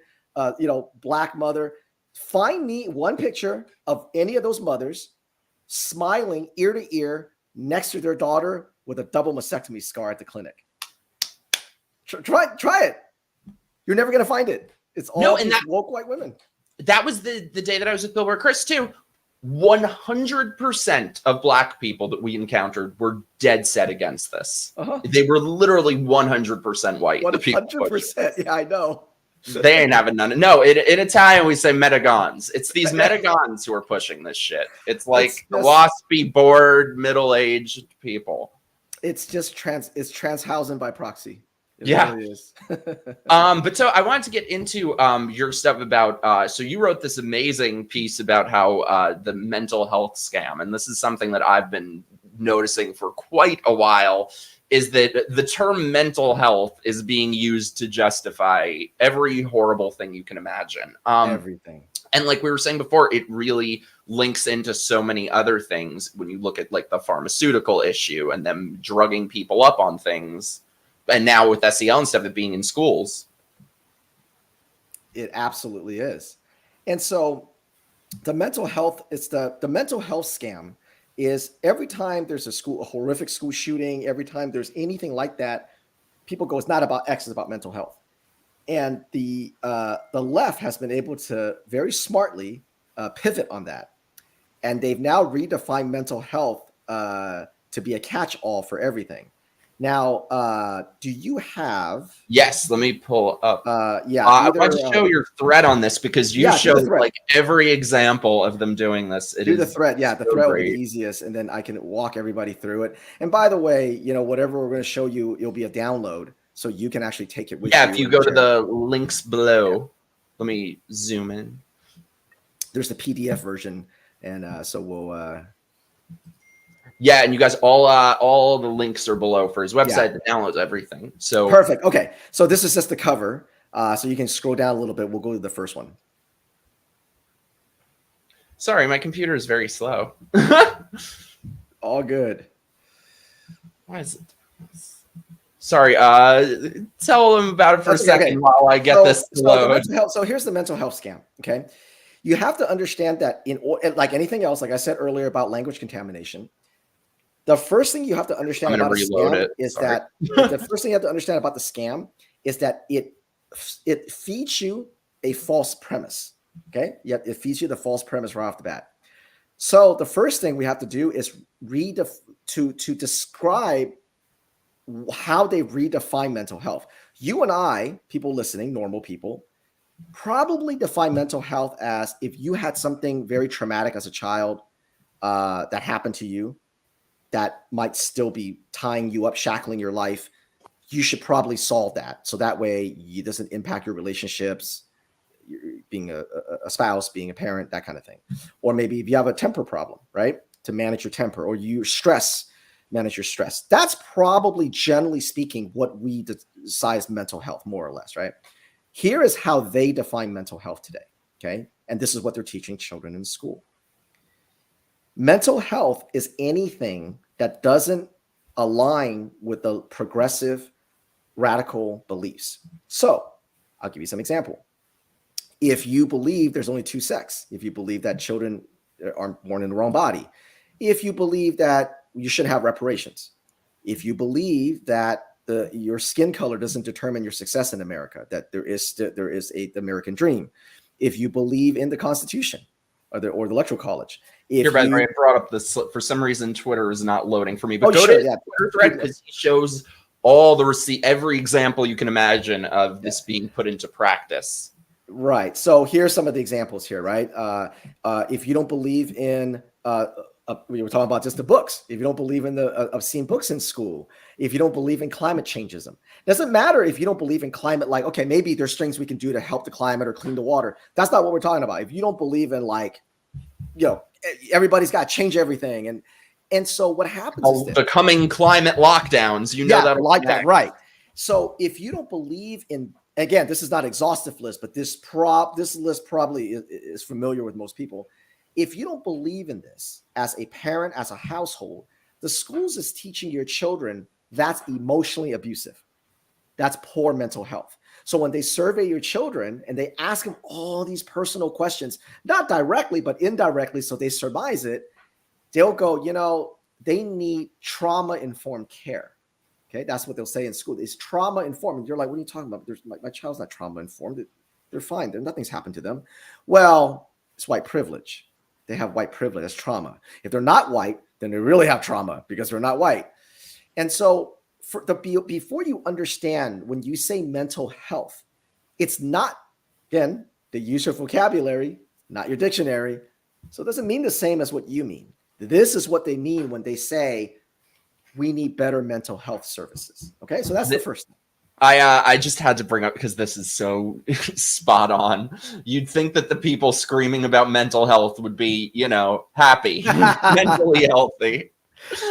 black mother. Find me one picture of any of those mothers smiling ear to ear next to their daughter with a double mastectomy scar at the clinic. Try it. You're never going to find it. It's all woke white women. That was the day that I was with Bill Burr Chris too. 100% of black people that we encountered were dead set against this. They were literally 100% white. 100%. Yeah, I know. They ain't having none. No, in Italian we say metagons. It's these metagons who are pushing this shit. It's like waspy, bored, middle-aged people. It's just it's Transhausen by proxy. It Yeah. really is. But so I wanted to get into your stuff about so you wrote this amazing piece about how the mental health scam, and this is something that I've been noticing for quite a while, is that the term mental health is being used to justify every horrible thing you can imagine. Everything. And like we were saying before, it really links into so many other things when you look at like the pharmaceutical issue and them drugging people up on things. And now with SEL and stuff, it being in schools. It absolutely is. And so the mental health, it's the mental health scam is every time there's a horrific school shooting, every time there's anything like that, people go, it's not about X, it's about mental health. And the left has been able to very smartly pivot on that. And they've now redefined mental health to be a catch-all for everything. Now, do you have? Yes, let me pull up. Yeah, I want to show your thread on this because you showed like every example of them doing this. Do the thread. Yeah, the thread will be the easiest, and then I can walk everybody through it. And by the way, you know, whatever we're going to show you, it'll be a download, so you can actually take it with you. Yeah, if you go to the links below, let me zoom in. There's the PDF version, and so we'll. Yeah, and you guys all the links are below for his website that downloads everything. So perfect. Okay, so this is just the cover. So you can scroll down a little bit. We'll go to the first one. Sorry, my computer is very slow. All good. Why is it? Sorry. Tell them about it for a second while I get this load. So here's the mental health scam. Okay, you have to understand that like anything else, like I said earlier about language contamination. The first thing you have to understand about a scam is that the first thing you have to understand about the scam is that it feeds you a false premise. Okay, it feeds you the false premise right off the bat. So the first thing we have to do is to describe how they redefine mental health. You and I, people listening, normal people, probably define mental health as if you had something very traumatic as a child that happened to you, that might still be tying you up, shackling your life. You should probably solve that. So that way it doesn't impact your relationships, being a spouse, being a parent, that kind of thing. Or maybe if you have a temper problem, right? To manage your temper, or you manage your stress. That's probably, generally speaking, what we decide as mental health, more or less, right? Here is how they define mental health today, okay? And this is what they're teaching children in school. Mental health is anything that doesn't align with the progressive, radical beliefs. So I'll give you some example. If you believe there's only two sex, if you believe that children are born in the wrong body, if you believe that you should have reparations, if you believe that your skin color doesn't determine your success in America, that there is the American dream, if you believe in the Constitution or the Electoral College. Here, by the way, I brought up this for some reason. Twitter is not loading for me, but go to Twitter thread because he shows all the every example you can imagine of this being put into practice. Right. So here's some of the examples here. Right. If you don't believe in we were talking about just the books. If you don't believe in the obscene books in school, if you don't believe in climate changeism, doesn't matter if you don't believe in climate, like, okay, maybe there's things we can do to help the climate or clean the water. That's not what we're talking about. If you don't believe in, like, you know, everybody's got to change everything. And so what happens is the coming climate lockdowns, you know, that like that. Right. So if you don't believe in, again, this is not exhaustive list, but this list probably is familiar with most people. If you don't believe in this as a parent, as a household, the schools is teaching your children that's emotionally abusive. That's poor mental health. So when they survey your children and they ask them all these personal questions, not directly, but indirectly, so they surmise it, they'll go, you know, they need trauma-informed care. Okay, that's what they'll say in school. It's trauma-informed. And you're like, what are you talking about? My child's not trauma-informed. They're fine. Nothing's happened to them. Well, it's white privilege. They have white privilege. That's trauma. If they're not white, then they really have trauma because they're not white. And so before you understand, when you say mental health, it's not, again, they use your vocabulary, not your dictionary. So it doesn't mean the same as what you mean. This is what they mean when they say we need better mental health services. Okay, so that's the first thing. I just had to bring up, because this is so spot on. You'd think that the people screaming about mental health would be, happy, mentally healthy.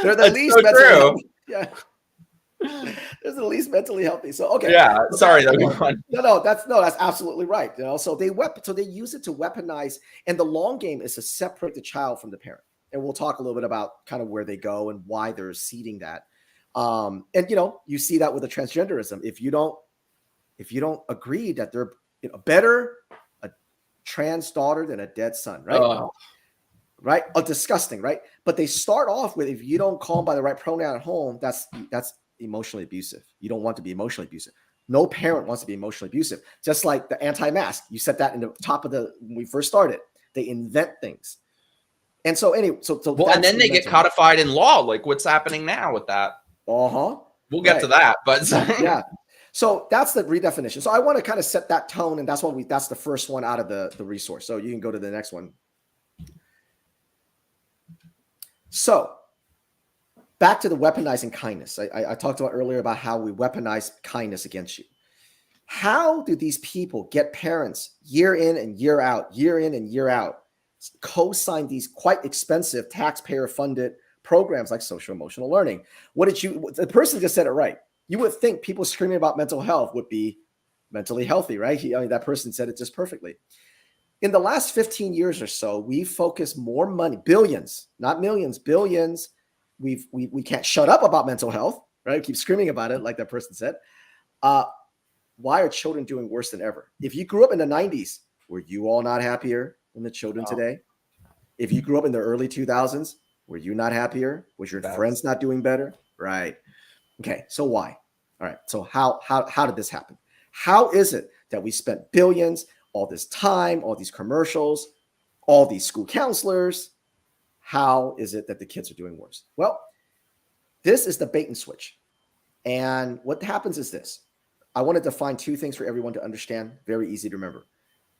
They're the That's least so mentally true. healthy. Yeah. They're the least mentally healthy. So okay. Yeah. So Sorry, that was fun. that's absolutely right. So they use it to weaponize, and the long game is to separate the child from the parent. And we'll talk a little bit about kind of where they go and why they're seeding that. And you see that with the transgenderism. If you don't agree that they're better a trans daughter than a dead son, right? Oh. Right? Oh, disgusting, right? But they start off with, if you don't call them by the right pronoun at home, that's emotionally abusive. You don't want to be emotionally abusive. No parent wants to be emotionally abusive. Just like the anti-mask, you set that in the top of when we first started. They invent things. And so anyway, well, and then they get codified in law, like what's happening now with that. We'll get to that, but yeah. So that's the redefinition. So I want to kind of set that tone, and that's the first one out of the resource. So you can go to the next one. So back to the weaponizing kindness. I talked about earlier about how we weaponize kindness against you. How do these people get parents year in and year out, co-sign these quite expensive taxpayer-funded programs like social emotional learning? The person just said it right. You would think people screaming about mental health would be mentally healthy, right? That person said it just perfectly. In the last 15 years or so, we focused more money, billions, not millions, billions. We can't shut up about mental health, right? Keep screaming about it, like that person said. Why are children doing worse than ever? If you grew up in the 90s, were you all not happier than the children today? If you grew up in the early 2000s, were you not happier? Was your friends not doing better? Right. Okay. So why? All right. So how did this happen? How is it that we spent billions, all this time, all these commercials, all these school counselors? How is it that the kids are doing worse? Well, this is the bait and switch. And what happens is this. I want to define two things for everyone to understand. Very easy to remember.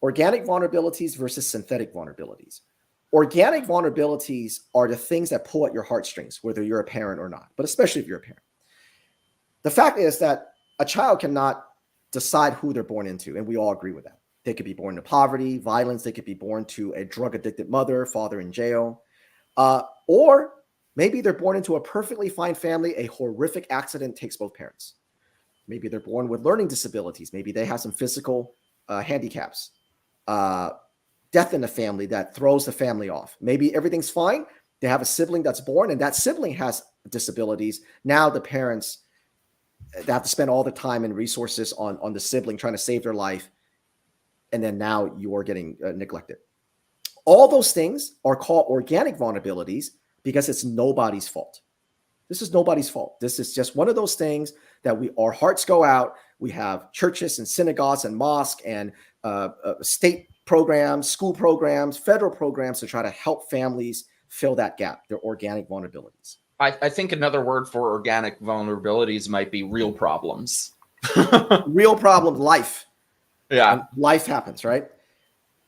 Organic vulnerabilities versus synthetic vulnerabilities. Organic vulnerabilities are the things that pull at your heartstrings, whether you're a parent or not, but especially if you're a parent. The fact is that a child cannot decide who they're born into, and we all agree with that. They could be born to poverty, violence. They could be born to a drug-addicted mother, father in jail. Or maybe they're born into a perfectly fine family. A horrific accident takes both parents. Maybe they're born with learning disabilities. Maybe they have some physical handicaps. Death in the family that throws the family off. Maybe everything's fine. They have a sibling that's born, and that sibling has disabilities. Now the parents, they have to spend all the time and resources on the sibling trying to save their life. And then now you are getting neglected. All those things are called organic vulnerabilities because it's nobody's fault. This is nobody's fault. This is just one of those things that our hearts go out. We have churches and synagogues and mosques and state programs, school programs, federal programs to try to help families fill that gap. They're organic vulnerabilities. I think another word for organic vulnerabilities might be real problems. Real problem, life. Yeah. And life happens, right?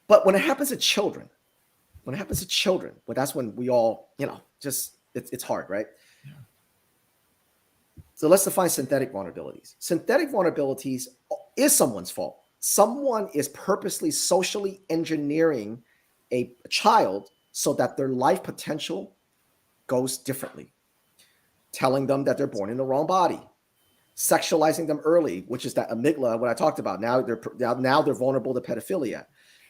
But when it happens to children, well, that's when we all, it's hard, right? Yeah. So let's define synthetic vulnerabilities. Synthetic vulnerabilities is someone's fault. Someone is purposely socially engineering a child so that their life potential goes differently. Telling them that they're born in the wrong body. Sexualizing them early, which is that amygdala, what I talked about. Now they're vulnerable to pedophilia.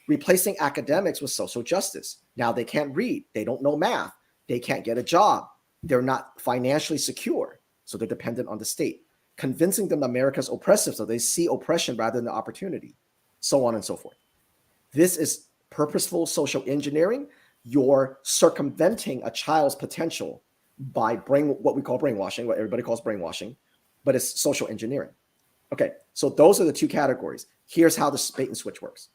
Replacing academics with social justice. Now they can't read. They don't know math. They can't get a job. They're not financially secure. So they're dependent on the state. Convincing them America's oppressive, so they see oppression rather than opportunity. So on and so forth. This is purposeful social engineering. You're circumventing a child's potential by what we call brainwashing, what everybody calls brainwashing, but it's social engineering. Okay, so those are the two categories. Here's how the bait and switch works.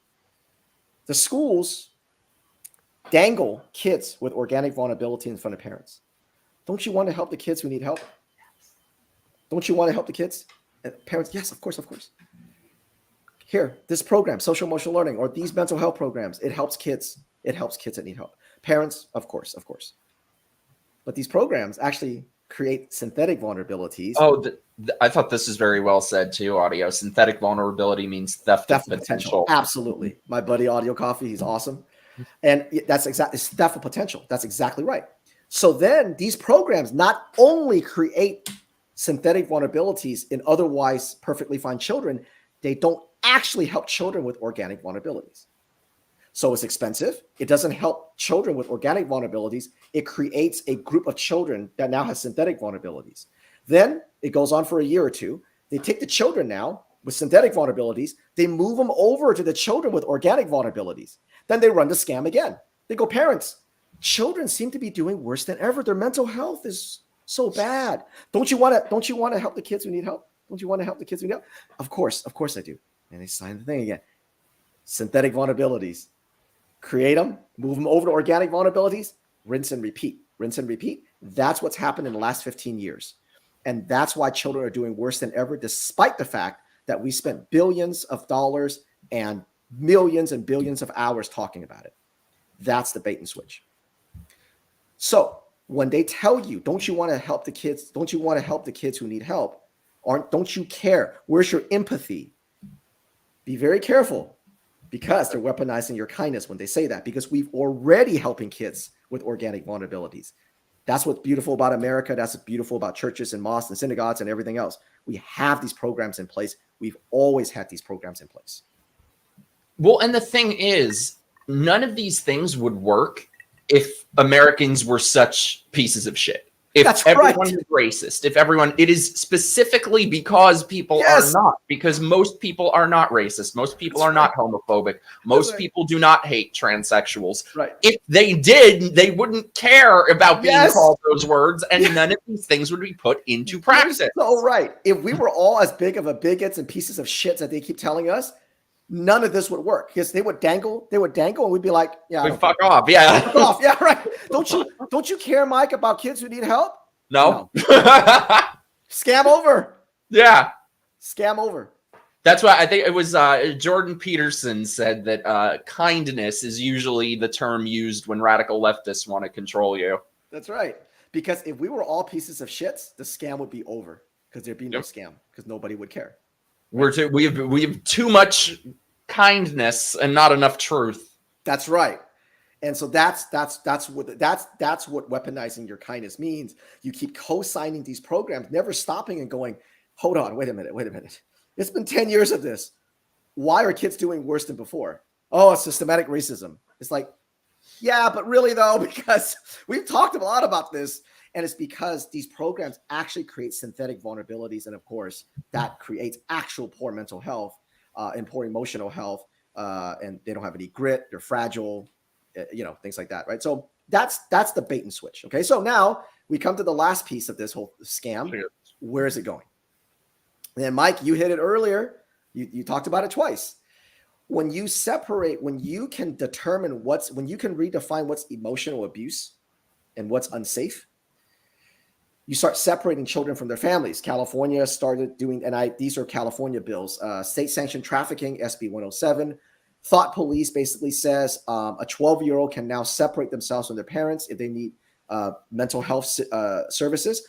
The schools dangle kids with organic vulnerability in front of parents. Don't you want to help the kids who need help? Don't you want to help the kids? And parents, yes, of course. Here, this program, social emotional learning, or these mental health programs, it helps kids. It helps kids that need help. Parents, of course. But these programs actually create synthetic vulnerabilities. Oh, I thought this was very well said too, Audio. Synthetic vulnerability means theft of potential. Absolutely. My buddy Audio Coffee, he's awesome. And that's exactly, it's theft of potential. That's exactly right. So then these programs not only create synthetic vulnerabilities in otherwise perfectly fine children, they don't actually help children with organic vulnerabilities. So it's expensive. It doesn't help children with organic vulnerabilities. It creates a group of children that now has synthetic vulnerabilities. Then it goes on for a year or two. They take the children now with synthetic vulnerabilities. They move them over to the children with organic vulnerabilities. Then they run the scam again. They go, parents, children seem to be doing worse than ever. Their mental health is so bad. Don't you want to help the kids who need help? Don't you want to help the kids who need help? Of course I do. And they sign the thing again. Synthetic vulnerabilities. Create them, move them over to organic vulnerabilities, rinse and repeat, rinse and repeat. That's what's happened in the last 15 years. And that's why children are doing worse than ever, despite the fact that we spent billions of dollars and millions and billions of hours talking about it. That's the bait and switch. So when they tell you, don't you want to help the kids? Don't you want to help the kids who need help? Or don't you care? Where's your empathy? Be very careful. Because they're weaponizing your kindness when they say that, because we've already helping kids with organic vulnerabilities. That's what's beautiful about America. That's what's beautiful about churches and mosques and synagogues and everything else. We have these programs in place. We've always had these programs in place. Well, and the thing is, none of these things would work if Americans were such pieces of shit. If That's everyone right. is racist, if everyone, it is specifically because people are not, because most people are not racist. Most people are not homophobic. Most people do not hate transsexuals. Right. If they did, they wouldn't care about being called those words, and none of these things would be put into practice. So right. If we were all as big of a bigots and pieces of shit that they keep telling us, none of this would work, because they would dangle, and we'd be like, yeah, fuck off. Yeah. Fuck off. Yeah, right. Don't you care, Mike, about kids who need help? No. Scam over. Yeah. Scam over. That's why I think it was Jordan Peterson said that kindness is usually the term used when radical leftists want to control you. That's right. Because if we were all pieces of shits, the scam would be over, because there'd be no scam, because nobody would care. Right? We have too much kindness and not enough truth. That's right. And so that's what weaponizing your kindness means. You keep co-signing these programs, never stopping and going, hold on, wait a minute. It's been 10 years of this. Why are kids doing worse than before? Oh, it's systematic racism. It's like, yeah, but really though, because we've talked a lot about this, and it's because these programs actually create synthetic vulnerabilities. And of course, that creates actual poor mental health and poor emotional health. And they don't have any grit. They're fragile, things like that. Right. So that's the bait and switch. Okay. So now we come to the last piece of this whole scam. Where is it going? And Mike, you hit it earlier. You talked about it twice. When you separate, when you can redefine what's emotional abuse and what's unsafe, you start separating children from their families. California started doing, and these are California bills, state-sanctioned trafficking, SB 107. Thought Police basically says a 12-year-old can now separate themselves from their parents if they need mental health services,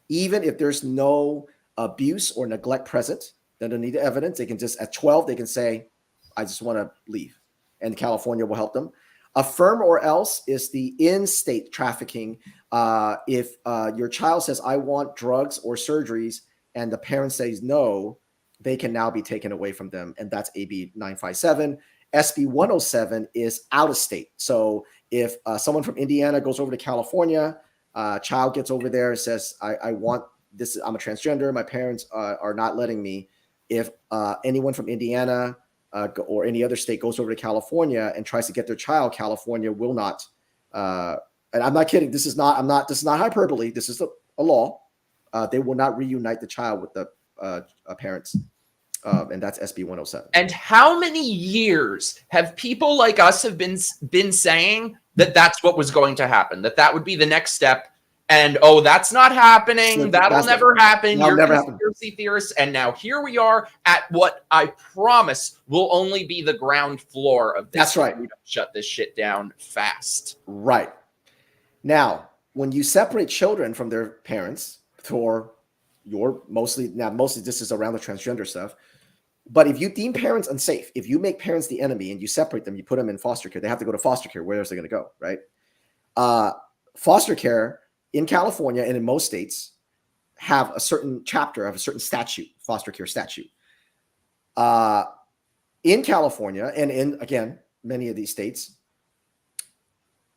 even if there's no abuse or neglect present. They don't need the evidence. They can just, at 12, they can say, I just want to leave. And California will help them. Affirm or else is the in-state trafficking. If your child says, I want drugs or surgeries, and the parent says no, they can now be taken away from them. And that's AB 957. SB 107 is out of state. So if someone from Indiana goes over to California, child gets over there and says, I want this, I'm a transgender, my parents are not letting me. If anyone from Indiana or any other state goes over to California and tries to get their child, California will not, and I'm not kidding, this is not hyperbole, this is a law. They will not reunite the child with the parents. And that's SB 107. And how many years have people like us have been saying that that's what was going to happen, that would be the next step? And oh, that's not happening. That'll never happen. You're conspiracy theorists. And now here we are at what I promise will only be the ground floor of this. That's right. We don't shut this shit down fast. Right. Now, when you separate children from their parents for mostly this is around the transgender stuff. But if you deem parents unsafe, if you make parents the enemy and you separate them, you put them in foster care, they have to go to foster care. Where else are they going to go, right? Foster care in California and in most states have a certain chapter of a certain statute, foster care statute. In California and in, again, many of these states,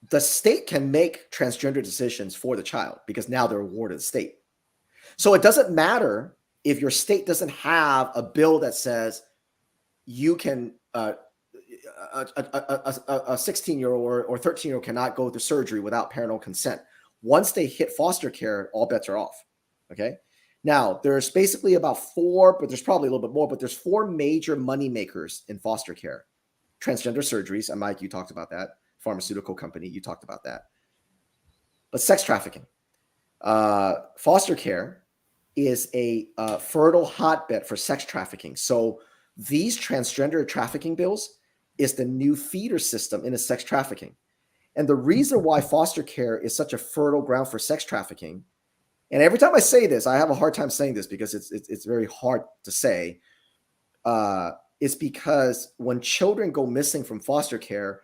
the state can make transgender decisions for the child because now they're awarded the state. So it doesn't matter if your state doesn't have a bill that says you can, a 16-year-old or 13-year-old cannot go to surgery without parental consent. Once they hit foster care, all bets are off. Okay. Now there's basically about 4, but there's probably a little bit more, but there's 4 major money makers in foster care. Transgender surgeries. And Mike, you talked about that. Pharmaceutical company, you talked about that. But sex trafficking. Foster care is a fertile hotbed for sex trafficking. So these transgender trafficking bills is the new feeder system into sex trafficking. And the reason why foster care is such a fertile ground for sex trafficking, and every time I say this, I have a hard time saying this because it's very hard to say, is because when children go missing from foster care,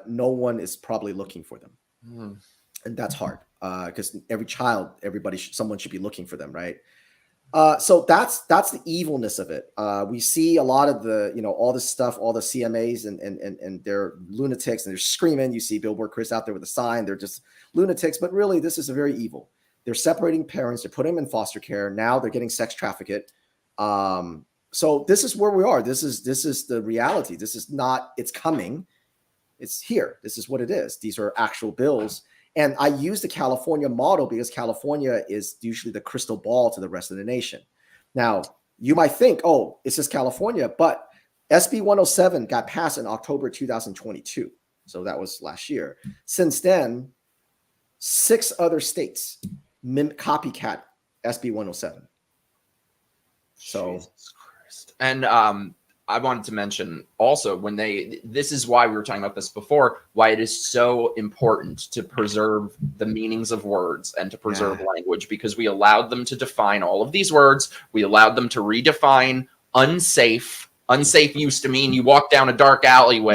no one is probably looking for them. And that's hard because every child, someone should be looking for them, right? So that's the evilness of it. We see a lot of the, all this stuff, all the CMAs and they're lunatics and they're screaming. You see Billboard Chris out there with a sign. They're just lunatics, but really this is a very evil. They're separating parents. They're putting them in foster care. Now they're getting sex trafficked. So this is where we are. This is the reality. This is not, it's coming. It's here. This is what it is. These are actual bills. And I use the California model because California is usually the crystal ball to the rest of the nation. Now, you might think, oh, it's just California, but SB 107 got passed in October 2022. So that was last year. Since then, 6 other states copycat SB 107. So, Jesus Christ. And I wanted to mention also this is why we were talking about this before, why it is so important to preserve the meanings of words and to preserve language, because we allowed them to define all of these words. We allowed them to redefine unsafe. Unsafe used to mean you walk down a dark alleyway,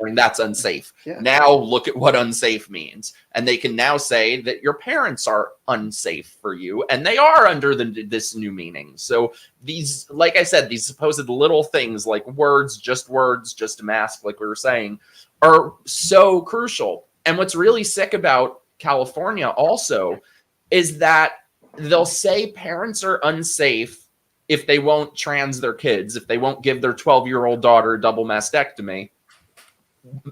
and that's unsafe. Now look at what unsafe means. And they can now say that your parents are unsafe for you, and they are under this new meaning. So these, like I said, these supposed little things like words, just a mask, like we were saying, are so crucial. And what's really sick about California also is that they'll say parents are unsafe if they won't trans their kids, if they won't give their 12-year-old daughter a double mastectomy,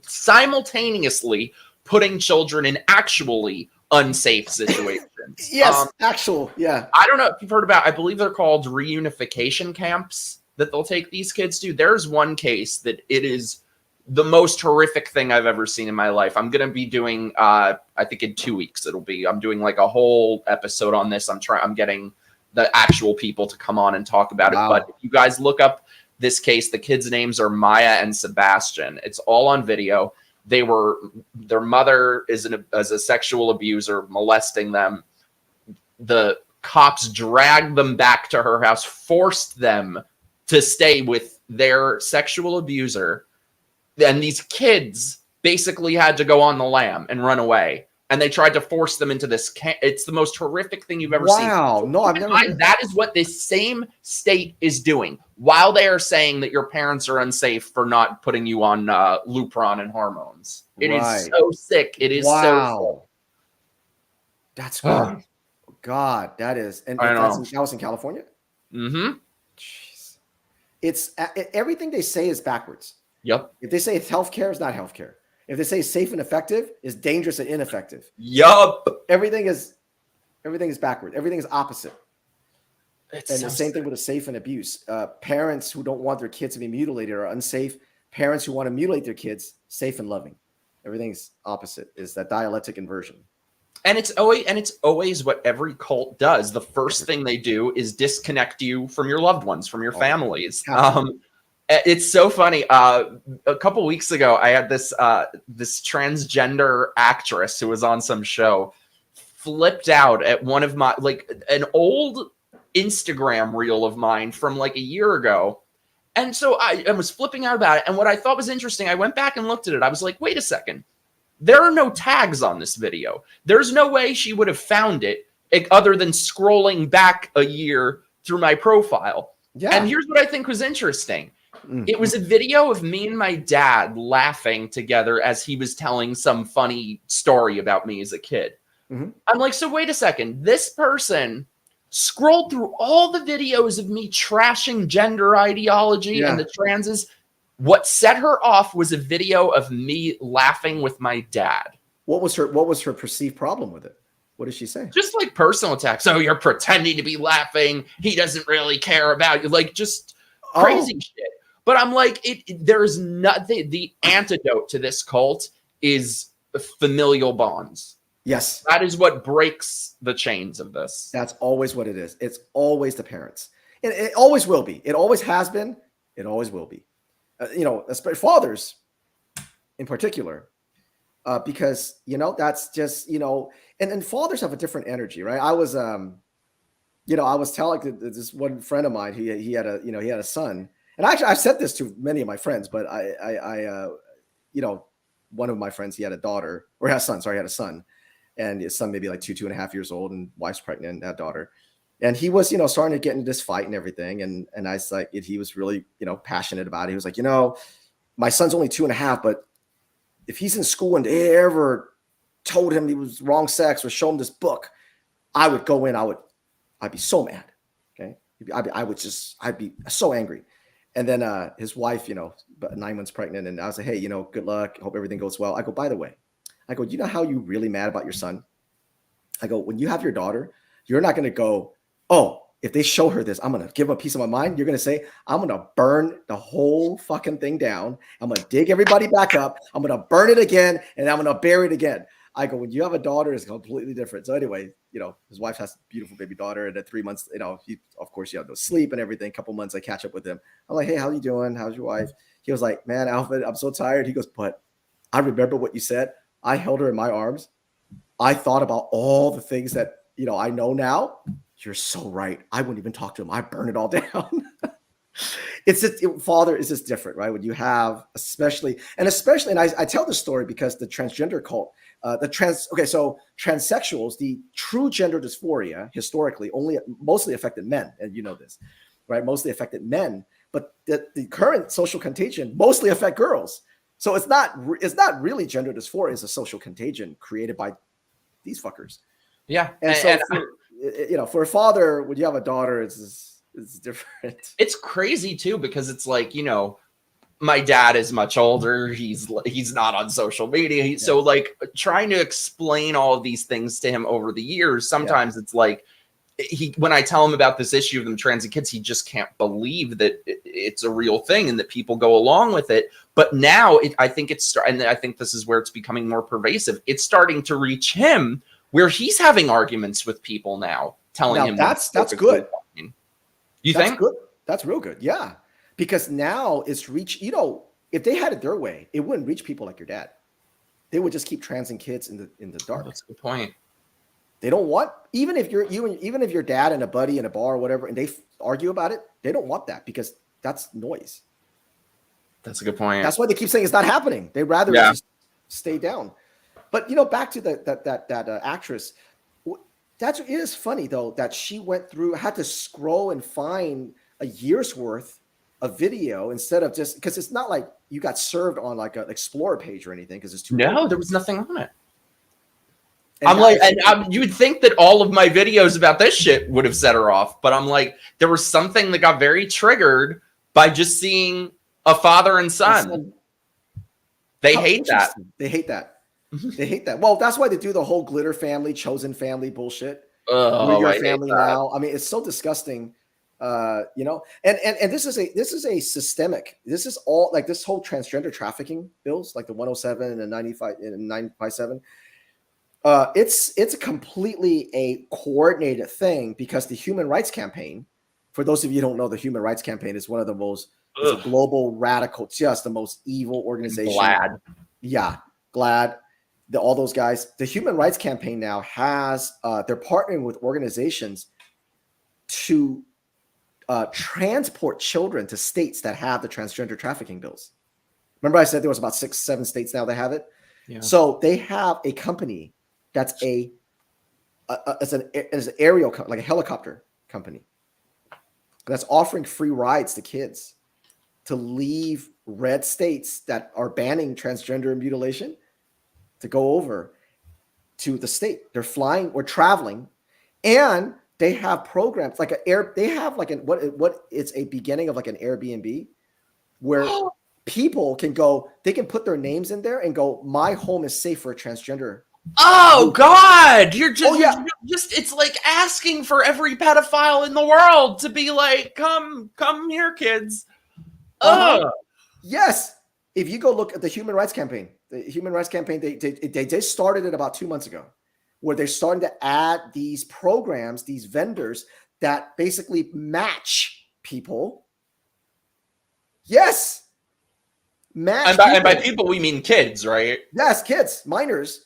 simultaneously putting children in actually unsafe situations. Yes, I don't know if you've heard about, I believe they're called reunification camps that they'll take these kids to. There's one case that it is the most horrific thing I've ever seen in my life. I'm going to be doing, I think in 2 weeks, I'm doing like a whole episode on this. I'm getting the actual people to come on and talk about it. But if you guys look up this case, the kids' names are Maya and Sebastian. It's all on video. Their mother is a sexual abuser, molesting them. The cops dragged them back to her house, forced them to stay with their sexual abuser. And these kids basically had to go on the lam and run away. And they tried to force them into this camp. It's the most horrific thing you've ever seen. Wow. No, I've never. That is what this same state is doing while they are saying that your parents are unsafe for not putting you on Lupron and hormones. It is so sick. It is so sick. That's good. God, that is. And that was in California? Mm-hmm. Jeez. It's everything they say is backwards. Yep. If they say it's healthcare, it's not healthcare. If they say safe and effective, is dangerous and ineffective. Yup. Everything is backward. Everything is opposite. The same thing with a safe and abuse. Parents who don't want their kids to be mutilated are unsafe. Parents who want to mutilate their kids, safe and loving. Everything's opposite. Is that dialectic inversion? And it's always what every cult does. The first thing they do is disconnect you from your loved ones, from your families. It's so funny. A couple weeks ago, I had this transgender actress who was on some show flipped out at one of my, like, an old Instagram reel of mine from like a year ago. And so I was flipping out about it. And what I thought was interesting, I went back and looked at it. I was like, wait a second. There are no tags on this video. There's no way she would have found it other than scrolling back a year through my profile. Yeah. And here's what I think was interesting. It was a video of me and my dad laughing together as he was telling some funny story about me as a kid. I'm like, so wait a second. This person scrolled through all the videos of me trashing gender ideology and the transes. What set her off was a video of me laughing with my dad. What was her perceived problem with it? What did she say? Just like personal attacks. So you're pretending to be laughing. He doesn't really care about you. Like, just crazy shit. But I'm like, there's nothing. The antidote to this cult is familial bonds. Yes. That is what breaks the chains of this. That's always what it is. It's always the parents. And it always will be. It always has been. It always will be. You know, especially fathers in particular. Because, you know, that's just, you know, and fathers have a different energy, right? I was, you know, I was telling this one friend of mine, he had a son. And actually, I've said this to many of my friends, but you know, one of my friends, he had a daughter, or had a son. Sorry, he had a son, and his son maybe like 2.5 years old, and wife's pregnant, and that daughter. And he was, you know, starting to get into this fight and everything. And I was like, he was really, you know, passionate about it. He was like, you know, my son's only 2.5, but if he's in school and they ever told him he was wrong sex or show him this book, I would go in. I'd be so mad. Okay, I'd be so angry. And then his wife, you know, about 9 months pregnant. And I was like, hey, you know, good luck. Hope everything goes well. I go, by the way, you know how you really mad about your son? I go, when you have your daughter, you're not going to go, oh, if they show her this, I'm going to give them a piece of my mind. You're going to say, I'm going to burn the whole fucking thing down. I'm going to dig everybody back up. I'm going to burn it again. And I'm going to bury it again. I go, when you have a daughter, it's completely different. So anyway, you know, his wife has a beautiful baby daughter, and at 3 months, you know, he, of course, you have no sleep and everything. A couple months, I catch up with him. I'm like, hey, how you doing? How's your wife? He was like, man, Alvin, I'm so tired. He goes, but I remember what you said. I held her in my arms. I thought about all the things that, you know, I know now. You're so right. I wouldn't even talk to him. I burn it all down. It's just, father is just different, right? When you have, especially, and I tell this story because the transgender cult, so transsexuals, the true gender dysphoria historically mostly affected men, and you know this, right? Mostly affected men, but the current social contagion mostly affect girls. So it's not really gender dysphoria; it's a social contagion created by these fuckers. Yeah, and you know, for a father, when you have a daughter, it's different. It's crazy too, because it's like, you know, my dad is much older. He's not on social media. So like trying to explain all of these things to him over the years, sometimes it's like when I tell him about this issue of them trans kids, he just can't believe that it's a real thing and that people go along with it. But now I think and I think this is where it's becoming more pervasive. It's starting to reach him where he's having arguments with people now, telling him that's good. You think? That's good. That's real good. Yeah. Because now it's reach, you know, if they had it their way, it wouldn't reach people like your dad. They would just keep transing kids in the dark. That's a good point. They don't want, even if your dad and a buddy in a bar or whatever, and they argue about it, they don't want that because that's noise. That's a good point. That's why they keep saying it's not happening. They'd rather just stay down. But, you know, back to that actress, it is funny though that she had to scroll and find a year's worth of video instead of just, because it's not like you got served on like an Explorer page or anything, because it's too late. There was nothing on it. And you would think that all of my videos about this shit would have set her off, but I'm like, there was something that got very triggered by just seeing a father and son. They hate that. They hate that. They hate that. Well, that's why they do the whole glitter family, chosen family bullshit. We're your family now. I mean, it's so disgusting. You know, and this is a systemic. This is all like this whole transgender trafficking bills, like the 107 and 95 and 957. It's completely a coordinated thing because the Human Rights Campaign, for those of you who don't know, the Human Rights Campaign is one of the most it's a global radical, just the most evil organization. GLAAD. Yeah, GLAAD. all those guys. The Human Rights Campaign now has, they're partnering with organizations to transport children to states that have the transgender trafficking bills. Remember I said there was about 6, 7 states now that have it? Yeah. So they have a company that's as an aerial, like a helicopter company, that's offering free rides to kids to leave red states that are banning transgender mutilation to go over to the state. They're flying or traveling, and they have programs like they have like what it's a beginning of like an Airbnb where people can go, they can put their names in there and go, my home is safe for a transgender. Oh God, you're just it's like asking for every pedophile in the world to be like, come here, kids. Yes. If you go look at the Human Rights Campaign, they started it about 2 months ago, where they're starting to add these programs, these vendors that basically match people. Yes. Match and by people, we mean kids, right? Yes, kids, minors.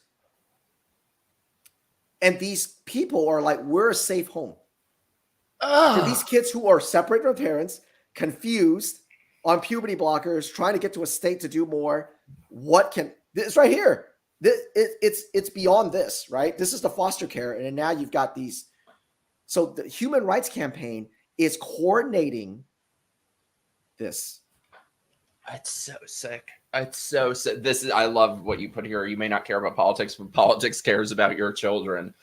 And these people are like, we're a safe home. For these kids who are separated from parents, confused, on puberty blockers, trying to get to a state to do more. It's right here. It's beyond this, right? This is the foster care. And now you've got these. So the Human Rights Campaign is coordinating this. It's so sick. It's so sick. I love what you put here. You may not care about politics, but politics cares about your children.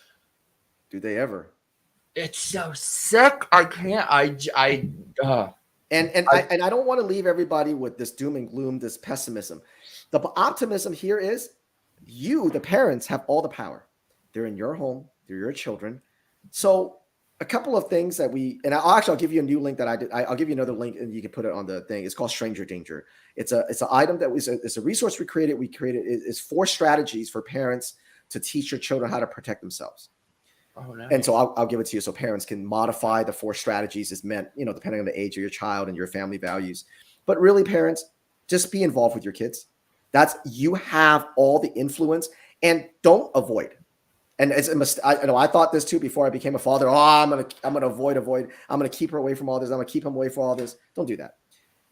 Do they ever? It's so sick. I can't. And I don't want to leave everybody with this doom and gloom, this pessimism. The optimism here is you, the parents, have all the power. They're in your home. They're your children. So a couple of things that I'll give you a new link that I did. I'll give you another link and you can put it on the thing. It's called Stranger Danger. It's an item it's a resource we created. It's 4 strategies for parents to teach your children how to protect themselves. Oh, nice. And so I'll give it to you so parents can modify the 4 strategies as meant, depending on the age of your child and your family values. But really, parents, just be involved with your kids. You have all the influence, and don't avoid. And it's a mistake. I thought this too before I became a father. I'm gonna avoid. I'm gonna keep her away from all this. I'm gonna keep him away from all this. Don't do that.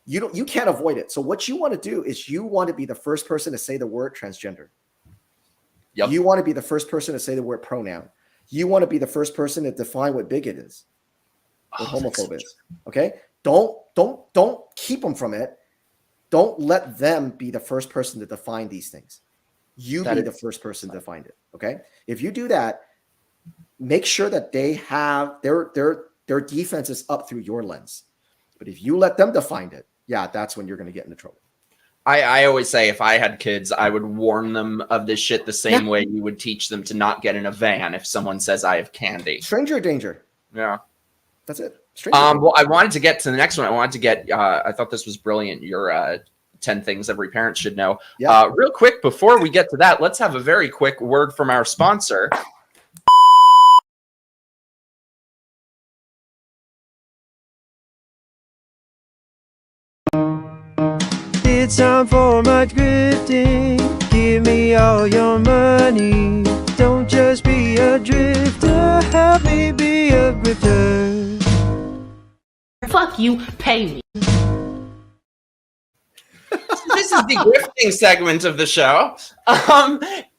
You can't avoid it. So what you want to do is you want to be the first person to say the word transgender. Yep. You want to be the first person to say the word pronoun. You want to be the first person to define what bigot is, what homophobe is. Okay? Don't keep them from it. Don't let them be the first person to define these things. You be the first person to find it. Okay? If you do that, make sure that they have their defense is up through your lens. But if you let them define it, that's when you're going to get into trouble. I always say if I had kids, I would warn them of this shit the same way you would teach them to not get in a van if someone says I have candy. Stranger danger. Yeah. That's it. Well, I wanted to get to the next one. I wanted to get, I thought this was brilliant. Your 10 things every parent should know. Yeah. Real quick, before we get to that, let's have a very quick word from our sponsor. It's time for my grifting. Give me all your money. Don't just be a drifter. Help me be a grifter. Fuck you, pay me. This is the grifting segment of the show.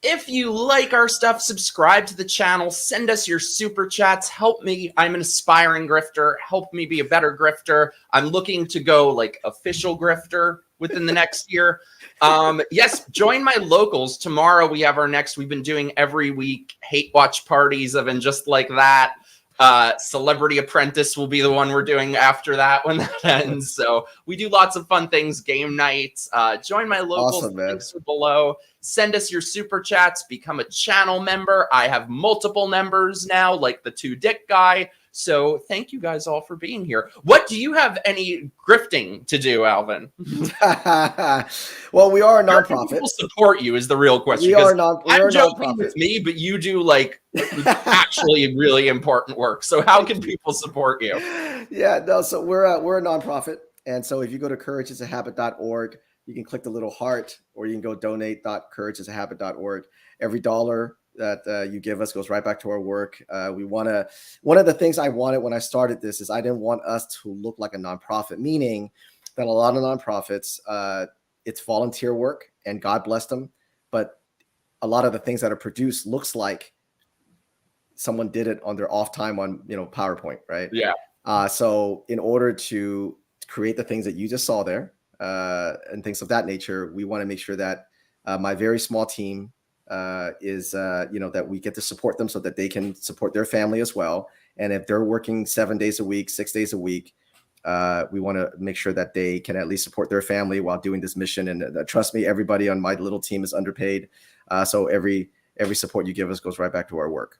If you like our stuff, subscribe to the channel, send us your super chats, help me. I'm an aspiring grifter. Help me be a better grifter. I'm looking to go like official grifter within the next year. Yes, join my locals. Tomorrow we've been doing every week hate watch parties of and just like that. Celebrity Apprentice will be the one we're doing after that when that ends. So we do lots of fun things, game nights. Join my locals. Awesome, links are below. Send us your super chats. Become a channel member. I have multiple members now, like the 2 Dick guy. So thank you guys all for being here. What do you have any grifting to do, Alvin? Well, we are a nonprofit. People support you is the real question. I'm joking with me, but you do like actually really important work. So how can people support you? Yeah, no. So we're a nonprofit, and so if you go to courageisahabit.org, you can click the little heart, or you can go donate.courageasahabit.org. Every dollar that you give us goes right back to our work. One of the things I wanted when I started this is I didn't want us to look like a nonprofit, meaning that a lot of nonprofits, it's volunteer work, and God bless them, but a lot of the things that are produced looks like someone did it on their off time on, PowerPoint, right? Yeah. So in order to create the things that you just saw there, and things of that nature, we want to make sure that my very small team is, that we get to support them so that they can support their family as well. And if they're working 7 days a week, 6 days a week, we want to make sure that they can at least support their family while doing this mission. And trust me, everybody on my little team is underpaid. So every support you give us goes right back to our work.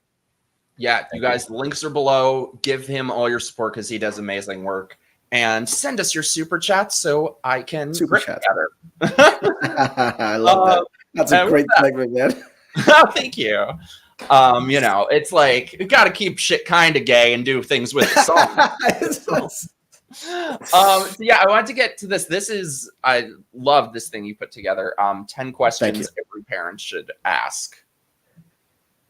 Yeah, you guys, the links are below. Give him all your support because he does amazing work. And send us your super chats so I can super chat together. I love that. That's a great segment, man. Thank you. It's like you got to keep shit kind of gay and do things with the song. So yeah, I wanted to get to this. I love this thing you put together. 10 questions every parent should ask.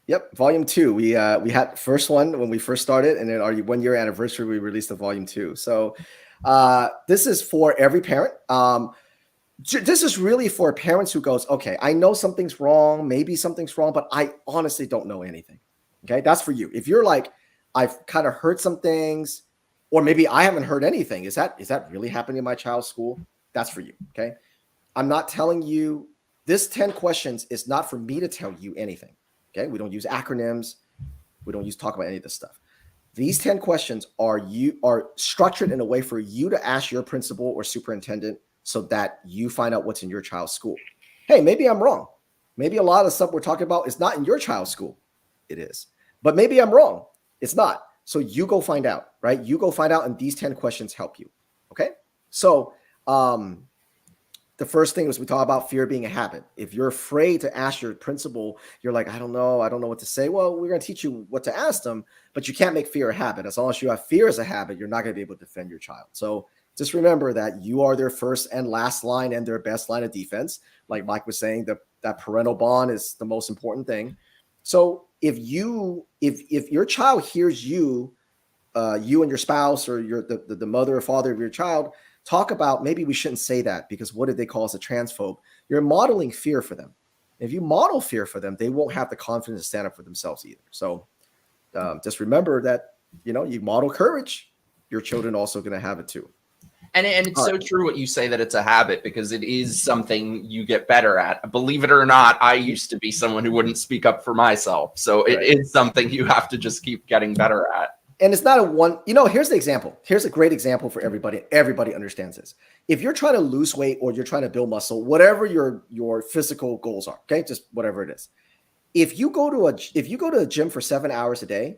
Yep, volume 2. We had first one when we first started, and then our 1 year anniversary, we released the volume 2. So this is for every parent. This is really for parents who goes, okay, I know something's wrong, maybe something's wrong, but I honestly don't know anything. Okay, that's for you. If you're like, I've kind of heard some things, or maybe I haven't heard anything. Is that really happening in my child's school? That's for you. Okay, I'm not telling you. This 10 questions is not for me to tell you anything. Okay, we don't use acronyms. We don't talk about any of this stuff. These 10 questions are structured in a way for you to ask your principal or superintendent so that you find out what's in your child's school. Hey, maybe I'm wrong. Maybe a lot of the stuff we're talking about is not in your child's school. It is. But maybe I'm wrong. It's not. So you go find out, right? You go find out, and these 10 questions help you. Okay? So the first thing is we talk about fear being a habit. If you're afraid to ask your principal, you're like, I don't know what to say. Well, we're going to teach you what to ask them, but you can't make fear a habit. As long as you have fear as a habit, you're not going to be able to defend your child. So just remember that you are their first and last line and their best line of defense. Like Mike was saying, that parental bond is the most important thing. So if your child hears you and your spouse or the mother or father of your child talk about, maybe we shouldn't say that because what did they call us, a transphobe? You're modeling fear for them. If you model fear for them, they won't have the confidence to stand up for themselves either. So just remember that, you model courage, your children also going to have it too. And it's so true what you say, that it's a habit, because it is something you get better at. Believe it or not, I used to be someone who wouldn't speak up for myself. So it is something you have to just keep getting better at. And it's not a one, here's the example. Here's a great example for everybody. Everybody understands this. If you're trying to lose weight or you're trying to build muscle, whatever your physical goals are, okay, just whatever it is. If you go to a gym for 7 hours a day,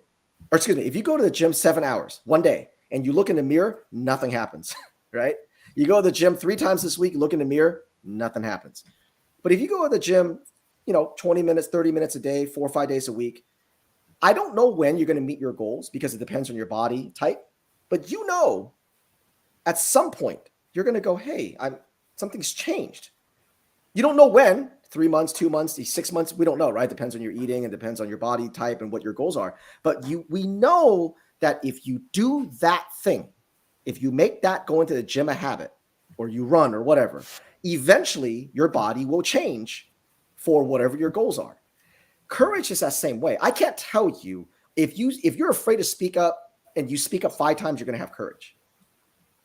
or excuse me, if you go to the gym 7 hours one day and you look in the mirror, nothing happens, right? You go to the gym 3 times this week, look in the mirror, nothing happens. But if you go to the gym, 20 minutes, 30 minutes a day, 4 or 5 days a week, I don't know when you're going to meet your goals because it depends on your body type, but at some point you're going to go, hey, something's changed. You don't know when, 3 months, 2 months, 6 months, we don't know, right? Depends on your eating and depends on your body type and what your goals are. But we know that if you do that thing, if you make that going to the gym a habit, or you run or whatever, eventually your body will change for whatever your goals are. Courage is that same way. I can't tell you if you're afraid to speak up and you speak up 5 times, you're going to have courage.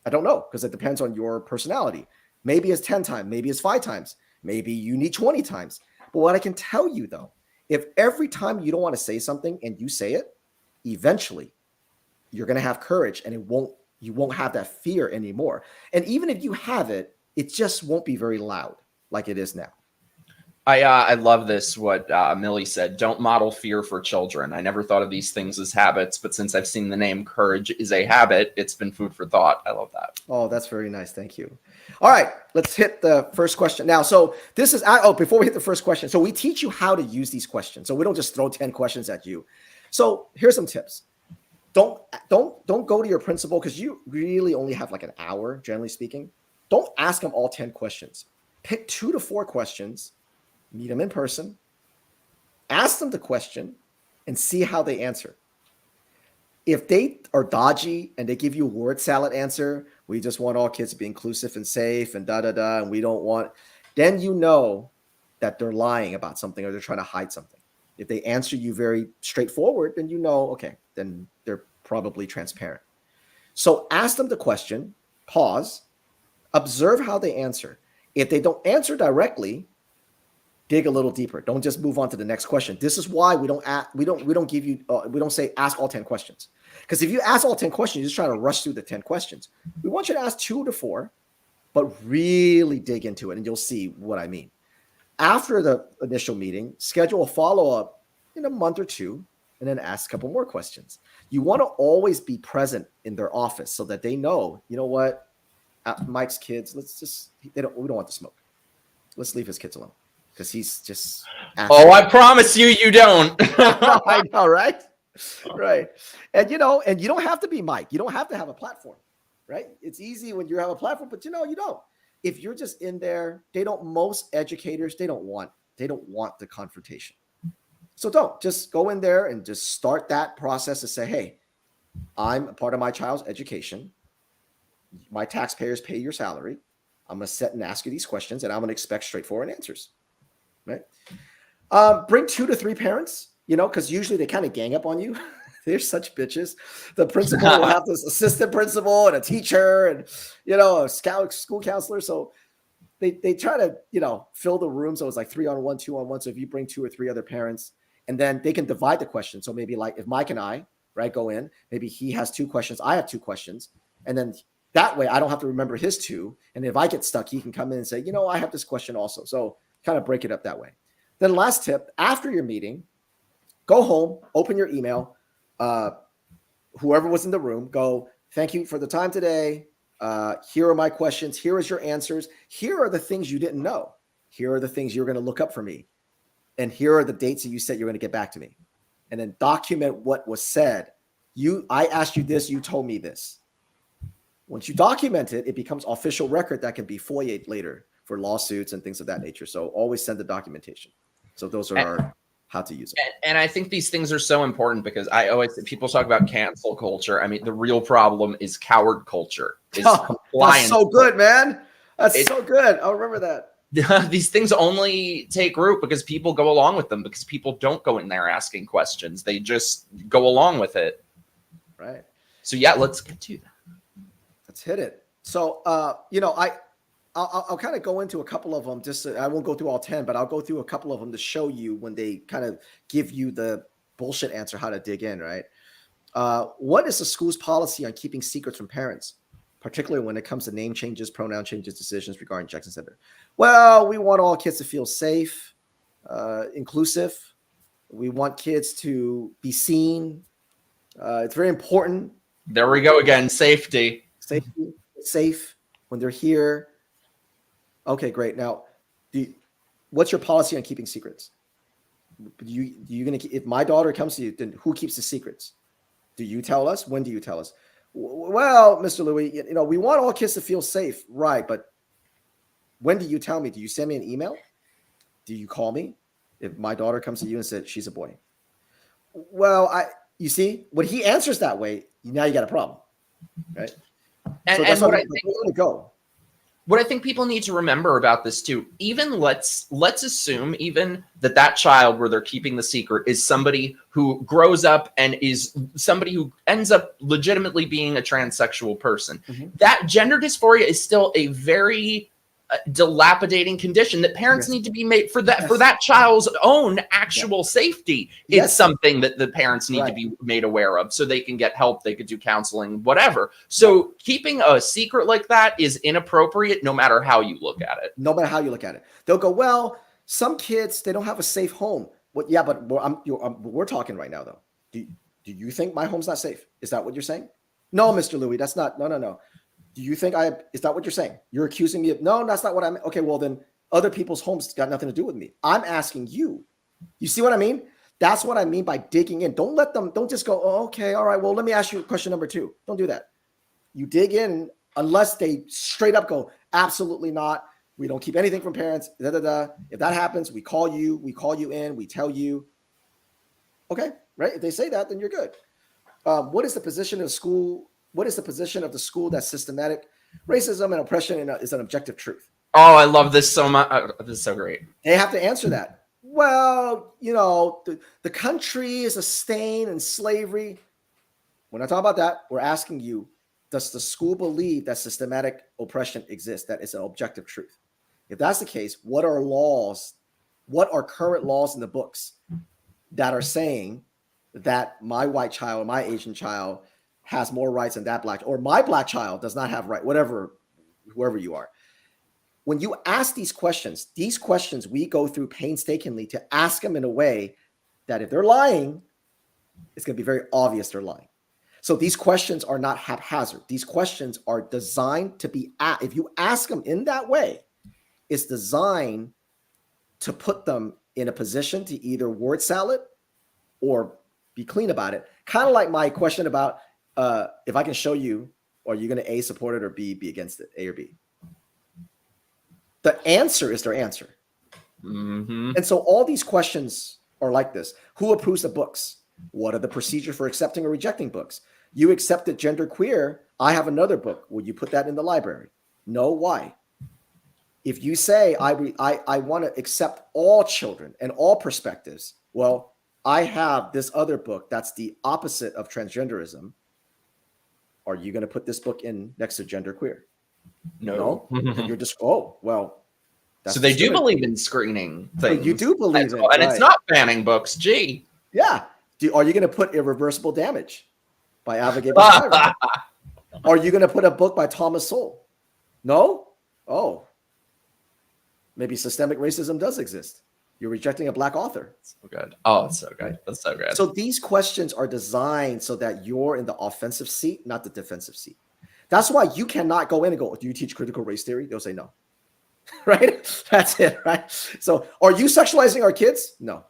I don't know, because it depends on your personality. Maybe it's 10 times, maybe it's 5 times, maybe you need 20 times. But what I can tell you though, if every time you don't want to say something and you say it, eventually you're going to have courage, and you won't have that fear anymore. And even if you have it, it just won't be very loud like it is now. I love this, what Millie said. Don't model fear for children. I never thought of these things as habits, but since I've seen the name Courage is a Habit, it's been food for thought. I love that. Oh, that's very nice. Thank you. All right, let's hit the first question. Now, so this is, before we hit the first question, so we teach you how to use these questions. So we don't just throw 10 questions at you. So here's some tips. Don't go to your principal, because you really only have like an hour, generally speaking. Don't ask them all 10 questions. pick 2 to 4 questions, meet them in person, ask them the question, and see how they answer. If they are dodgy and they give you a word salad answer, we just want all kids to be inclusive and safe and and we don't want, then you know that they're lying about something or they're trying to hide something. If they answer you very straightforward, then you know, okay, then they're probably transparent. So ask them the question, pause, observe how they answer. If they don't answer directly, dig a little deeper. Don't just move on to the next question. This is why we don't say ask all 10 questions. Because if you ask all 10 questions, you're just trying to rush through the 10 questions. We want you to ask 2 to 4, but really dig into it, and you'll see what I mean. After the initial meeting, schedule a follow-up in a month or 2, and then ask a couple more questions. You want to always be present in their office so that they know, you know what, Mike's kids, we don't want to smoke. Let's leave his kids alone. Because he's just. Oh, I promise you don't. I know, right? Right. And you don't have to be Mike. You don't have to have a platform, right? It's easy when you have a platform, but you don't. If you're just in there, most educators, they don't want the confrontation. So don't just go in there and just start that process and say, hey, I'm a part of my child's education. My taxpayers pay your salary. I'm going to sit and ask you these questions, and I'm going to expect straightforward answers. Right. Bring 2 to 3 parents, because usually they kind of gang up on you. They're such bitches. The principal will have this assistant principal and a teacher and, a school counselor. So they try to, fill the room. So it's like 3-on-1, 2-on-1. So if you bring 2 or 3 other parents, and then they can divide the question. So maybe like if Mike and I, right, go in, maybe he has 2 questions. I have 2 questions. And then that way I don't have to remember his 2. And if I get stuck, he can come in and say, I have this question also. So kind of break it up that way. Then last tip, after your meeting, go home, open your email. Whoever was in the room, go, thank you for the time today. Here are my questions. Here is your answers. Here are the things you didn't know. Here are the things you're going to look up for me. And here are the dates that you said you're going to get back to me. And then document what was said. I asked you this, you told me this. Once you document it, it becomes official record that can be FOIA'd later for lawsuits and things of that nature. So always send the documentation. So those are how to use it. And I think these things are so important because people talk about cancel culture. I mean, the real problem is coward culture. That's so good, man. That's so good. I'll remember that. These things only take root because people go along with them, because people don't go in there asking questions. They just go along with it. Right. So yeah, let's get to that. Let's hit it. So, I'll kind of go into a couple of them. I won't go through all 10, but I'll go through a couple of them to show you when they kind of give you the bullshit answer, how to dig in, right? What is the school's policy on keeping secrets from parents, particularly when it comes to name changes, pronoun changes, decisions regarding Jackson Center? Well, we want all kids to feel safe, inclusive. We want kids to be seen. It's very important. There we go again. Safety. Safe when they're here. Okay, great. Now, what's your policy on keeping secrets? If my daughter comes to you, then who keeps the secrets? Do you tell us? When do you tell us? Well, Mr. Lui, we want all kids to feel safe, right? But when do you tell me? Do you send me an email? Do you call me if my daughter comes to you and said she's a boy? Well, you see, when he answers that way, now you got a problem, right? And, so that's and what I think people need to remember about this too, even let's assume even that child where they're keeping the secret is somebody who grows up and is somebody who ends up legitimately being a transsexual person. Mm-hmm. That gender dysphoria is still a very dilapidating condition that parents need to be made for that child's own actual safety. It's something that the parents need to be made aware of so they can get help. They could do counseling, whatever. So keeping a secret like that is inappropriate no matter how you look at it. No matter how you look at it. They'll go, well, some kids, they don't have a safe home. Well, yeah, but we're talking right now though. Do you think my home's not safe? Is that what you're saying? No, Mr. Lui, that's not, no. Do you think is that what you're saying? You're accusing me of, no, that's not what I meant. Okay, well then other people's homes got nothing to do with me. I'm asking you. You see what I mean? That's what I mean by digging in. Don't just go, oh, okay, all right, well, let me ask you question number 2. Don't do that. You dig in unless they straight up go, absolutely not. We don't keep anything from parents. Da, da, da. If that happens, we call you in, we tell you. Okay, right? If they say that, then you're good. What is the position of school? What is the position of the school that systematic racism and oppression is an objective truth? Oh, I love this so much. This is so great. They have to answer that. Well, the country is a stain in slavery. We're not talking about that. We're asking you, does the school believe that systematic oppression exists? That is an objective truth. If that's the case, what are laws? What are current laws in the books that are saying that my white child or my Asian child has more rights than that black, or my black child does not have right, whoever you are? When you ask these questions we go through painstakingly to ask them in a way that if they're lying, it's going to be very obvious they're lying. So these questions are not haphazard. These questions are designed to be, if you ask them in that way, it's designed to put them in a position to either word salad or be clean about it. Kind of like my question about if I can show you, are you going to A, support it, or B, be against it, A or B? The answer is their answer. Mm-hmm. And so all these questions are like this. Who approves the books? What are the procedures for accepting or rejecting books? You accepted genderqueer. I have another book. Will you put that in the library? No. Why? If you say, I want to accept all children and all perspectives, well, I have this other book that's the opposite of transgenderism. Are you going to put this book in next to genderqueer? No. And you're just, oh, well. So they do believe in screening things. You do believe in it. And it's not banning books. Gee. Yeah. Are you going to put Irreversible Damage by Abigail Byron? Are you going to put a book by Thomas Sowell? No? Oh. Maybe systemic racism does exist. You're rejecting a black author. So good. Oh, it's so good. That's so good. So these questions are designed so that you're in the offensive seat, not the defensive seat. That's why you cannot go in and go, do you teach critical race theory? They'll say no. Right? That's it, right? So are you sexualizing our kids? No.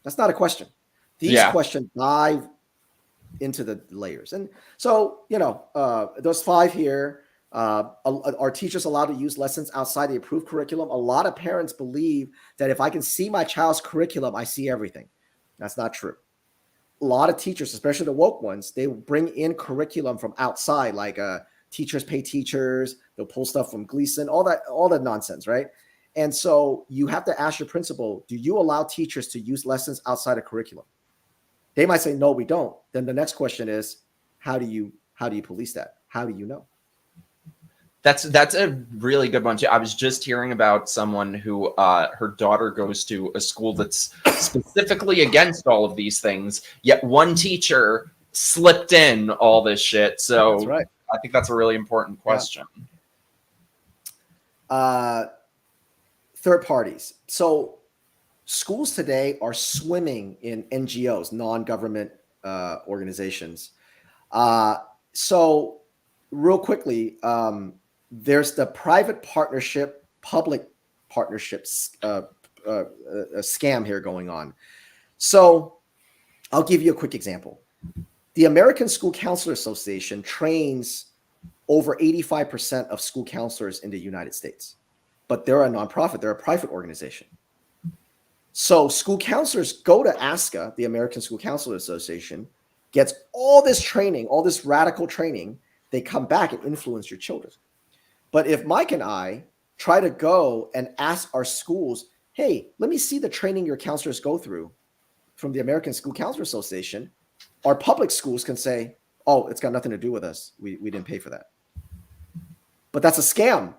That's not a question. These questions dive into the layers. And so, there's 5 here. Are teachers allowed to use lessons outside the approved curriculum? A lot of parents believe that if I can see my child's curriculum, I see everything. That's not true. A lot of teachers, especially the woke ones, they bring in curriculum from outside, like teachers pay teachers. They'll pull stuff from Gleason, all that nonsense, right? And so you have to ask your principal, do you allow teachers to use lessons outside of curriculum? They might say, no, we don't. Then the next question is, how do you police that? How do you know? That's a really good one too. I was just hearing about someone who her daughter goes to a school that's specifically against all of these things, yet one teacher slipped in all this shit. So that's right. I think that's a really important question. Third parties. So schools today are swimming in NGOs, non-government organizations. So real quickly, there's the private partnership, public partnerships scam here going on. So I'll give you a quick example. The American School Counselor Association trains over 85% of school counselors in the United States, but they're a nonprofit, they're a private organization. So school counselors go to ASCA, the American School Counselor Association, gets all this training, all this radical training. They come back and influence your children. But if Mike and I try to go and ask our schools, hey, let me see the training your counselors go through from the American School Counselor Association, our public schools can say, oh, it's got nothing to do with us. We didn't pay for that. But that's a scam.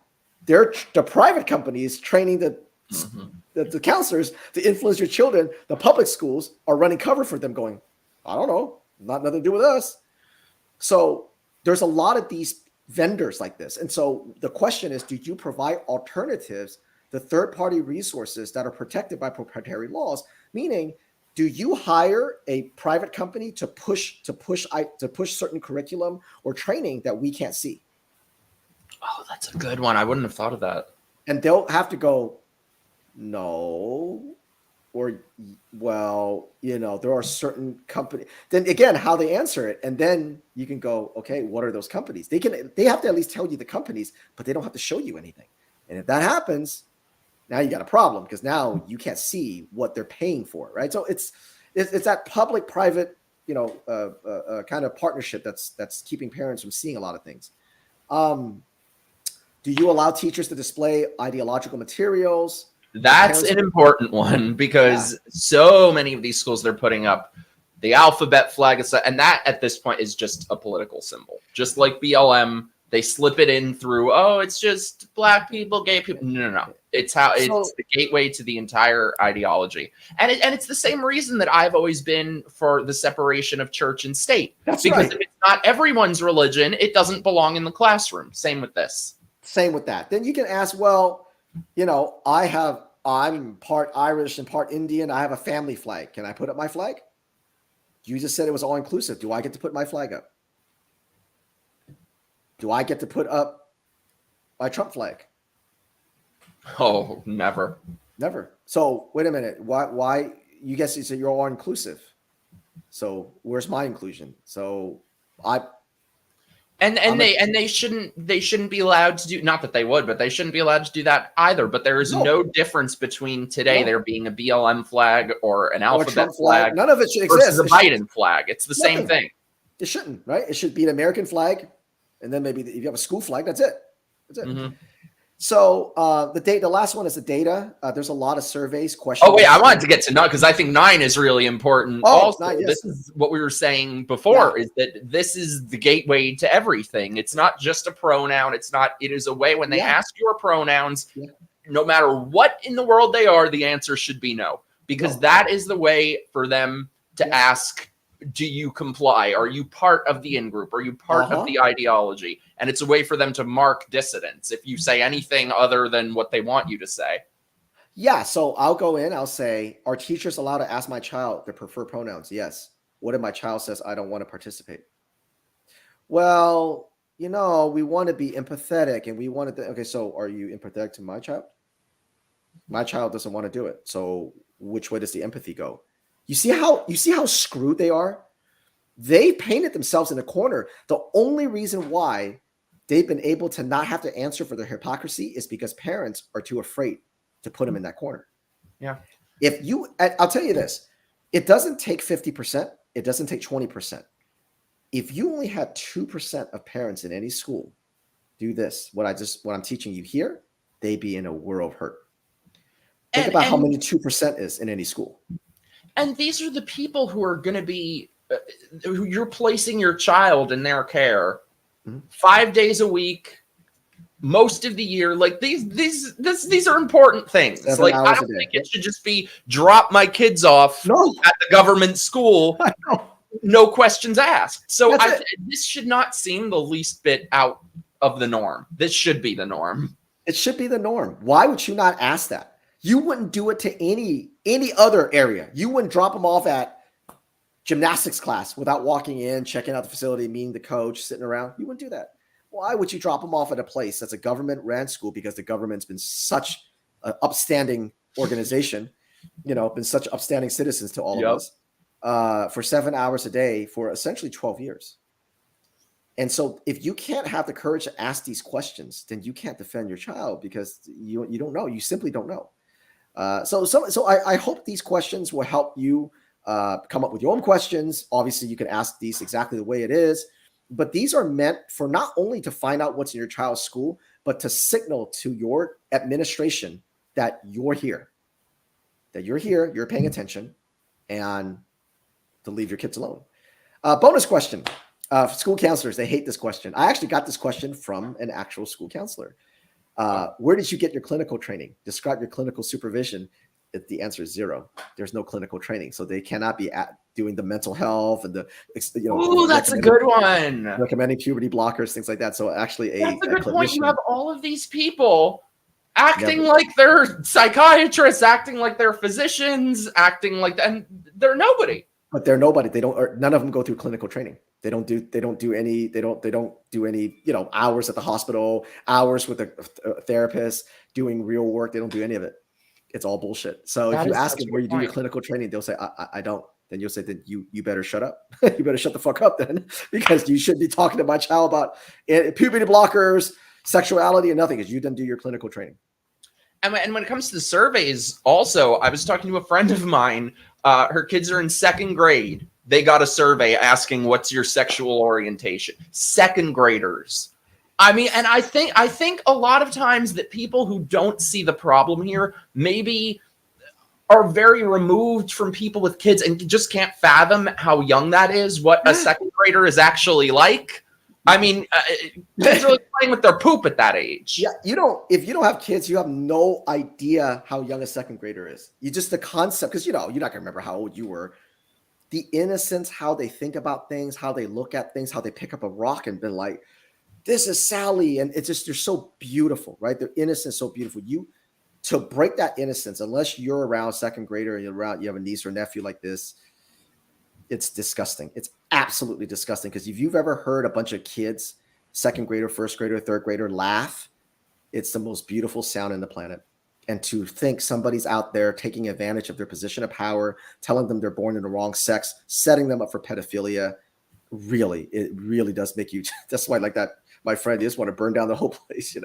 They're the private companies training the counselors to influence your children. The public schools are running cover for them going, I don't know, nothing to do with us. So there's a lot of these vendors like this. And so the question is, do you provide alternatives to third-party resources that are protected by proprietary laws? Meaning, do you hire a private company to push certain curriculum or training that we can't see? Oh, that's a good one. I wouldn't have thought of that. And they'll have to go, no, or, well, there are certain companies. Then again, how they answer it. And then you can go, okay, what are those companies? They have to at least tell you the companies, but they don't have to show you anything. And if that happens, now you got a problem because now you can't see what they're paying for, right? So it's that public-private, kind of partnership that's keeping parents from seeing a lot of things. Do you allow teachers to display ideological materials? That's an important one because so many of these schools, they're putting up the alphabet flag, and that at this point is just a political symbol. Just like BLM, they slip it in through, it's just Black people, gay people. No. It's the gateway to the entire ideology. And it's the same reason that I've always been for the separation of church and state. That's because right. If it's not everyone's religion, it doesn't belong in the classroom. Same with this. Same with that. Then you can ask, well, I'm part Irish and part Indian. I have a family flag. Can I put up my flag? You just said it was all inclusive. Do I get to put my flag up? Do I get to put up my Trump flag? Oh, never. Never. So wait a minute. Why you guys say you're all inclusive? So where's my inclusion? So they shouldn't be allowed to do, not that they would, but they shouldn't be allowed to do that either. But there is no difference between today there being a BLM flag or an alphabet flag. None of it should versus exist. a Biden flag. It's the same thing. It shouldn't, right? It should be an American flag, and then maybe if you have a school flag, that's it. That's it. Mm-hmm. So the last one is the data. There's a lot of surveys, questions. Oh wait, I wanted to get to 9 because I think 9 is really important. Also, 9, yes. This is what we were saying before: is that this is the gateway to everything. It's not just a pronoun. It is a way when they ask your pronouns, no matter what in the world they are, the answer should be no, because that is the way for them to ask. Do you comply? Are you part of the in-group? Are you part of the ideology? And it's a way for them to mark dissidence if you say anything other than what they want you to say. Yeah, so I'll go in, I'll say, are teachers allowed to ask my child their preferred pronouns? Yes. What if my child says, I don't want to participate? Well, we want to be empathetic and we want to, okay, so are you empathetic to my child? My child doesn't want to do it. So which way does the empathy go? You see how screwed they are? They painted themselves in a corner. The only reason why they've been able to not have to answer for their hypocrisy is because parents are too afraid to put them in that corner. Yeah. I'll tell you this, it doesn't take 50%. It doesn't take 20%. If you only had 2% of parents in any school do this, what I'm teaching you here, they'd be in a world of hurt. Think about how many 2% is in any school. And these are the people who are going to be, who you're placing your child in their care 5 days a week, most of the year. Like these are important things. Like I don't think it should just be drop my kids off at the government school, no questions asked. So this should not seem the least bit out of the norm. This should be the norm. It should be the norm. Why would you not ask that? You wouldn't do it to any other area. You wouldn't drop them off at gymnastics class without walking in, checking out the facility, meeting the coach, sitting around. You wouldn't do that. Why would you drop them off at a place that's a government-ran school? Because the government's been such an upstanding organization, been such upstanding citizens to all of us for 7 hours a day for essentially 12 years. And so if you can't have the courage to ask these questions, then you can't defend your child because you don't know. You simply don't know. So I hope these questions will help you come up with your own questions. Obviously, you can ask these exactly the way it is, but these are meant for not only to find out what's in your child's school, but to signal to your administration that you're here, you're paying attention, and to leave your kids alone. Bonus question. School counselors, they hate this question. I actually got this question from an actual school counselor. Where did you get your clinical training? Describe your clinical supervision. The answer is 0. There's no clinical training. So they cannot be doing the mental health and Ooh, that's a good one. Recommending puberty blockers, things like that. So actually that's a good point. You have all of these people acting like they're psychiatrists, acting like they're physicians, acting like that, and they're nobody. But they're nobody. None of them go through clinical training. They don't do any hours at the hospital, hours with a therapist, doing real work. They don't do any of it. It's all bullshit. So if you ask them where you do your clinical training, they'll say, I don't. Then you'll say, then you better shut up. You better shut the fuck up then, because you shouldn't be talking to my child about puberty blockers, Sexuality or nothing, because you didn't do your clinical training. And when it comes to the surveys, also, I was talking to a friend of mine. Her kids are in 2nd grade. They got a survey asking, "What's your sexual orientation?" 2nd graders. I mean, and I think a lot of times that people who don't see the problem here maybe are very removed from people with kids and just can't fathom how young that is, what a 2nd grader is actually like. I mean, kids are like playing with their poop at that age. Yeah, if you don't have kids, you have no idea how young a 2nd grader is. You just the concept, because you're not gonna remember how old you were. The innocence, how they think about things, how they look at things, how they pick up a rock and been like, "This is Sally," and it's just they're so beautiful, right? Their innocence so beautiful. To break that innocence, unless you're around 2nd grader and you have a niece or nephew like this, it's disgusting. It's absolutely disgusting, because if you've ever heard a bunch of kids, 2nd grader, 1st grader, 3rd grader laugh, it's the most beautiful sound in the planet. And to think somebody's out there taking advantage of their position of power, telling them they're born in the wrong sex, setting them up for pedophilia, it really does make you, that's why like that, my friend, you just want to burn down the whole place,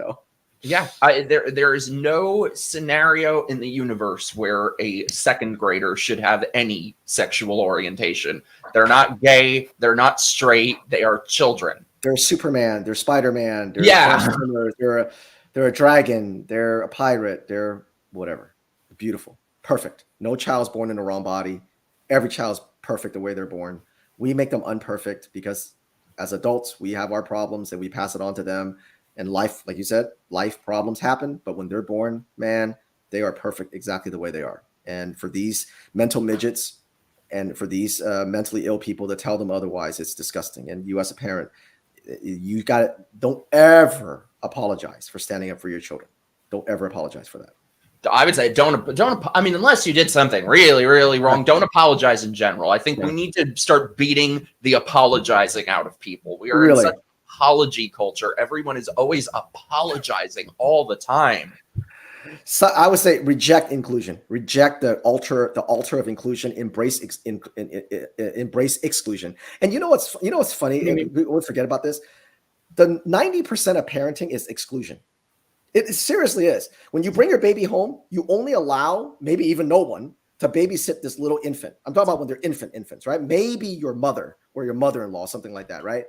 Yeah, there is no scenario in the universe where a 2nd grader should have any sexual orientation. They're not gay. They're not straight. They are children. They're Superman. They're Spider-Man. They're they're a dragon. They're a pirate. They're whatever. Beautiful. Perfect. No child's born in the wrong body. Every child's perfect the way they're born. We make them unperfect because as adults, we have our problems and we pass it on to them. And life, like you said, life problems happen. But when they're born, man, they are perfect exactly the way they are. And for these mental midgets and for these mentally ill people to tell them otherwise, it's disgusting. And you as a parent, don't ever apologize for standing up for your children. Don't ever apologize for that. I would say don't. I mean, unless you did something really, really wrong, don't apologize in general. I think we need to start beating the apologizing out of people. We are in such apology culture. Everyone is always apologizing all the time. So I would say reject inclusion. Reject the altar of inclusion. Embrace exclusion. And you know what's funny? And we always forget about this. The 90% of parenting is exclusion. It seriously is. When you bring your baby home, you only allow maybe even no one to babysit this little infant. I'm talking about when they're infants, right? Maybe your mother or your mother-in-law, something like that, right?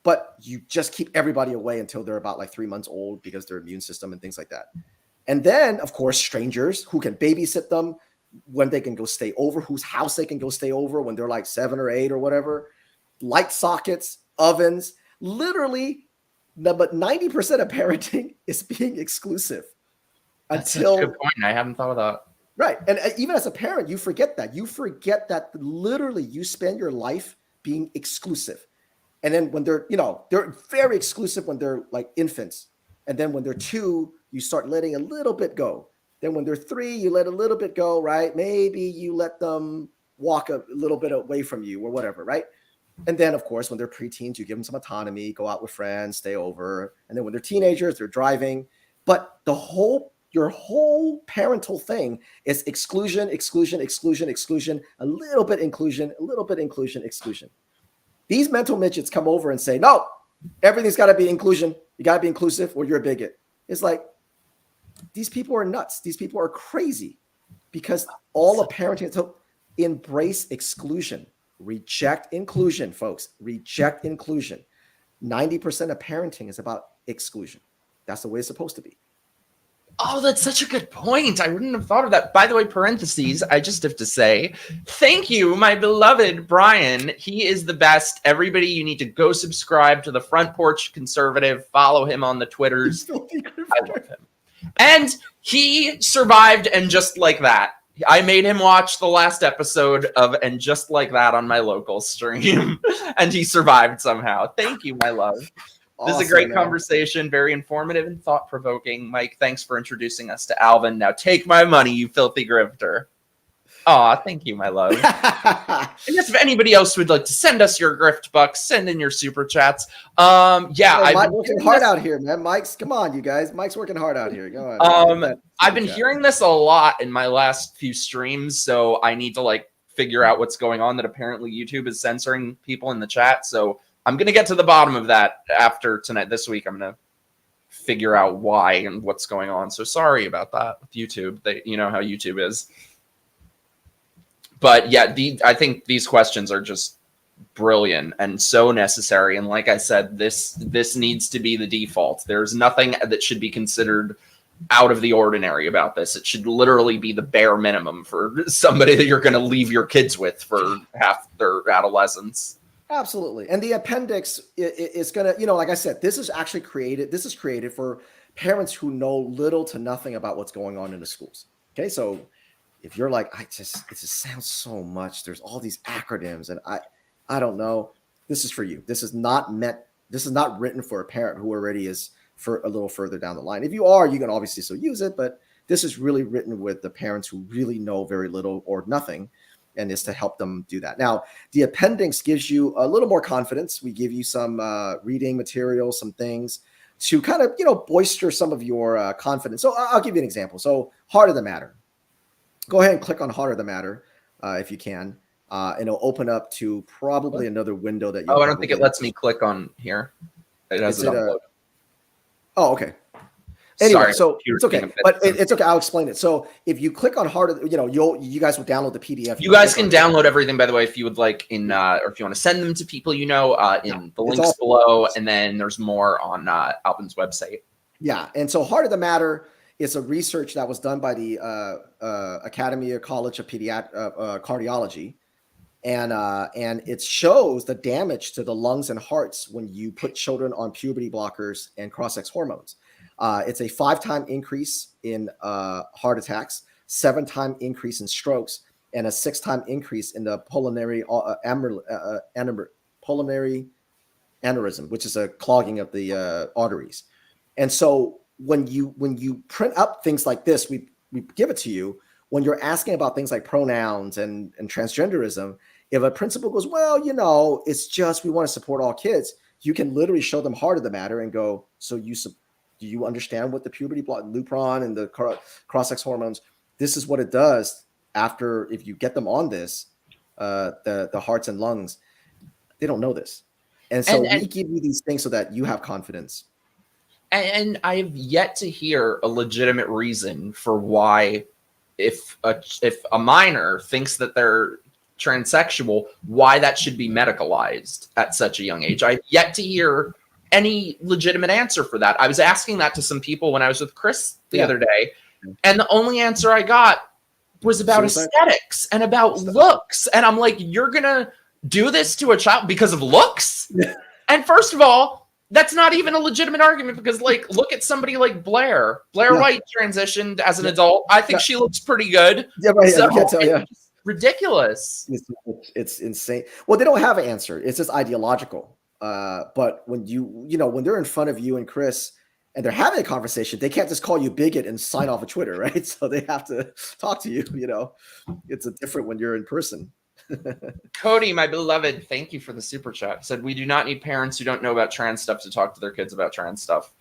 But you just keep everybody away until they're about like 3 months old because their immune system and things like that. And then, of course, strangers who can babysit them when they can go stay over, whose house they can go stay over when they're like 7 or 8 or whatever. Light sockets, ovens, literally. But 90% of parenting is being exclusive. That's such a good point. I haven't thought of that. Right. And even as a parent, you forget that. You forget that literally you spend your life being exclusive. And then when they're very exclusive when they're like infants. And then when they're 2, you start letting a little bit go. Then when they're 3, you let a little bit go, right? Maybe you let them walk a little bit away from you or whatever, right? And then, of course, when they're preteens, you give them some autonomy, go out with friends, stay over. And then when they're teenagers, they're driving. But your whole parental thing is exclusion, exclusion, exclusion, exclusion, a little bit inclusion, a little bit inclusion, exclusion. These mental midgets come over and say, no, everything's got to be inclusion. You got to be inclusive or you're a bigot. It's like, these people are nuts. These people are crazy because all of parenting, so embrace exclusion. Reject inclusion, folks. Reject inclusion. 90% of parenting is about exclusion. That's the way it's supposed to be. Oh, that's such a good point. I wouldn't have thought of that. By the way, parentheses, I just have to say, thank you, my beloved Brian. He is the best. Everybody, you need to go subscribe to the Front Porch Conservative. Follow him on the Twitters. I love him. And he survived, and just like that. I made him watch the last episode of And Just Like That on my local stream, and he survived somehow. Thank you, my love. Awesome, this is a great conversation, very informative and thought-provoking. Mike, thanks for introducing us to Alvin. Now take my money, you filthy grifter. Aw, thank you, my love. And if anybody else would like to send us your grift bucks, send in your super chats. Mike's working hard out here, man. Come on, you guys. Mike's working hard out here. Go on. I've been hearing this a lot in my last few streams, so I need to figure out what's going on. That apparently YouTube is censoring people in the chat. So I'm gonna get to the bottom of that after tonight. This week, I'm gonna figure out why and what's going on. So sorry about that with YouTube. You know how YouTube is. But yeah, I think these questions are just brilliant and so necessary. And like I said, this needs to be the default. There's nothing that should be considered out of the ordinary about this. It should literally be the bare minimum for somebody that you're going to leave your kids with for half their adolescence. Absolutely. And the appendix is going to, like I said, this is created for parents who know little to nothing about what's going on in the schools. Okay. So if you're like, it just sounds so much. There's all these acronyms and I don't know. This is for you. This is not written for a parent who already is for a little further down the line. If you are, you can obviously still use it, but this is really written with the parents who really know very little or nothing, and is to help them do that. Now, the appendix gives you a little more confidence. We give you some reading material, some things to kind of, bolster some of your confidence. So I'll give you an example. So Heart of the Matter. Go ahead and click on Heart of the Matter if you can. And it'll open up to probably another window that you. Oh, I don't think it lets me click on here. It has it uploaded. Oh, okay. Anyway, Sorry, so it's okay, but it's okay. I'll explain it. So if you click on Heart of, you guys will download the PDF. You guys can download everything, by the way, if you would like, or if you want to send them to people, in the links below, and then there's more on Alvin's website. Yeah, and so Heart of the Matter is a research that was done by the Academy of College of Cardiology. And it shows the damage to the lungs and hearts when you put children on puberty blockers and cross-sex hormones. It's a 5-time increase in heart attacks, 7-time increase in strokes, and a 6-time increase in the pulmonary aneurysm, which is a clogging of the arteries. And so when you print up things like this, we give it to you. When you're asking about things like pronouns and transgenderism, if a principal goes, well, it's just we want to support all kids, you can literally show them Heart of the Matter and go, so do you understand what the puberty block, Lupron and the cross-sex hormones, this is what it does after, if you get them on this, the hearts and lungs, they don't know this. And so we give you these things so that you have confidence. And I have yet to hear a legitimate reason for why, if a minor thinks that they're transsexual, why that should be medicalized at such a young age. I've yet to hear any legitimate answer for that. I was asking that to some people when I was with Chris the other day, and the only answer I got was about aesthetics and about looks. And I'm like, you're gonna do this to a child because of looks? And first of all, that's not even a legitimate argument, because look at somebody like Blair White transitioned as an adult. I think she looks pretty good. Yeah, right. So, I can't tell you. Ridiculous. It's insane. Well, they don't have an answer. It's just ideological. But when when they're in front of you and Chris and they're having a conversation, they can't just call you bigot and sign off of Twitter, right? So they have to talk to you. It's a different when you're in person. Cody, my beloved, thank you for the super chat. Said, we do not need parents who don't know about trans stuff to talk to their kids about trans stuff.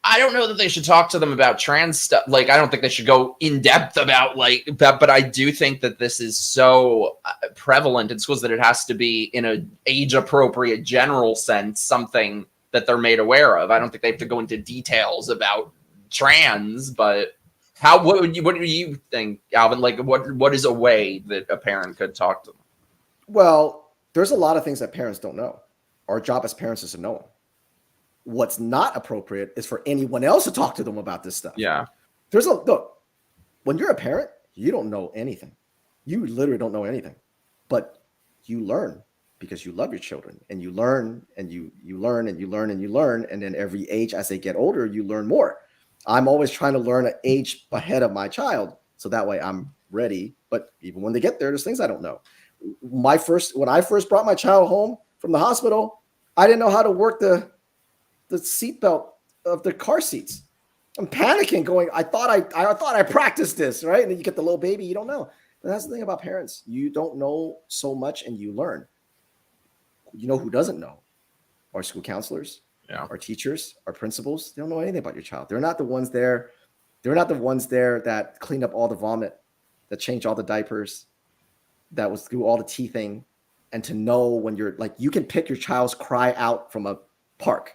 I don't know that they should talk to them about trans stuff. I don't think they should go in depth about that, but I do think that this is so prevalent in schools that it has to be, in an age appropriate general sense, something that they're made aware of. I don't think they have to go into details about trans, but what do you think, Alvin? What is a way that a parent could talk to them? Well, there's a lot of things that parents don't know. Our job as parents is to know them. What's not appropriate is for anyone else to talk to them about this stuff. Yeah. Look, when you're a parent, you don't know anything. You literally don't know anything, but you learn because you love your children, and you learn and you learn and you learn and you learn. And then every age, as they get older, you learn more. I'm always trying to learn an age ahead of my child, so that way I'm ready. But even when they get there, there's things I don't know. When I first brought my child home from the hospital, I didn't know how to work the seatbelt of the car seats. I'm panicking, going, I thought I practiced this, right? And then you get the little baby, you don't know. But that's the thing about parents. You don't know so much and you learn. You know who doesn't know? Our school counselors, our teachers, our principals. They don't know anything about your child. They're not the ones there. They're not the ones there that clean up all the vomit, that change all the diapers, that was through all the teething. And to know when you're you can pick your child's cry out from a park.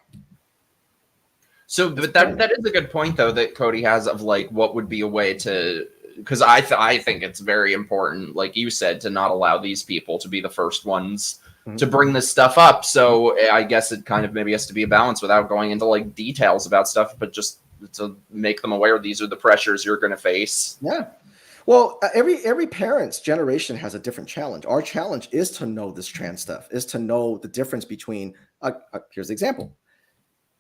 So, but that is a good point, though, that Cody has of like what would be a way to, because I think it's very important, like you said, to not allow these people to be the first ones to bring this stuff up. So I guess it kind of maybe has to be a balance without going into like details about stuff, but just to make them aware these are the pressures you're going to face. Yeah. Well, every parent's generation has a different challenge. Our challenge is to know this trans stuff, is to know the difference between, here's the example.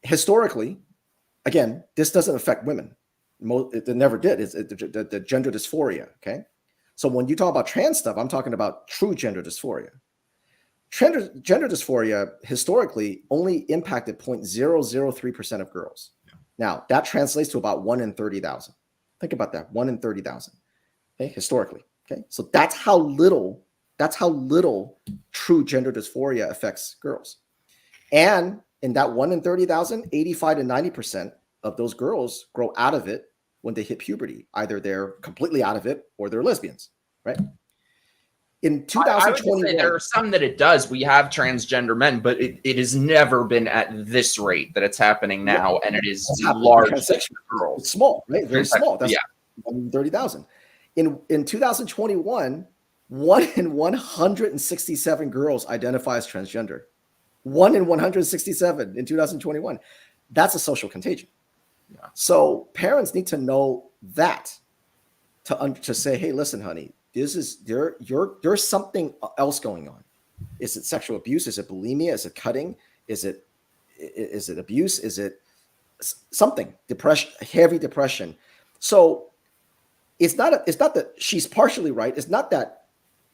Historically, again, this doesn't affect women. It never did. It's the gender dysphoria, okay? So when you talk about trans stuff, I'm talking about true gender dysphoria. Gender dysphoria historically only impacted 0.003% of girls. Now, that translates to about 1 in 30,000. Think about that, 1 in 30,000, okay, historically, okay? So that's how little true gender dysphoria affects girls. And in that 1 in 30,000, 85 to 90% of those girls grow out of it when they hit puberty. Either they're completely out of it or they're lesbians, right? In 2021, there are some that it does. We have transgender men, but it has never been at this rate that it's happening now, and it is large. Girls. It's small, right? Very small. That's 1 in 30,000. In 2021, 1 in 167 girls identify as transgender. 1 in 167 in 2021. That's a social contagion. Yeah. So parents need to know that to say, hey, listen, honey, this is there's something else going on. Is it sexual abuse? Is it bulimia? Is it cutting? Is it abuse? Is it something? Depression, heavy depression. So it's not that she's partially right. It's not that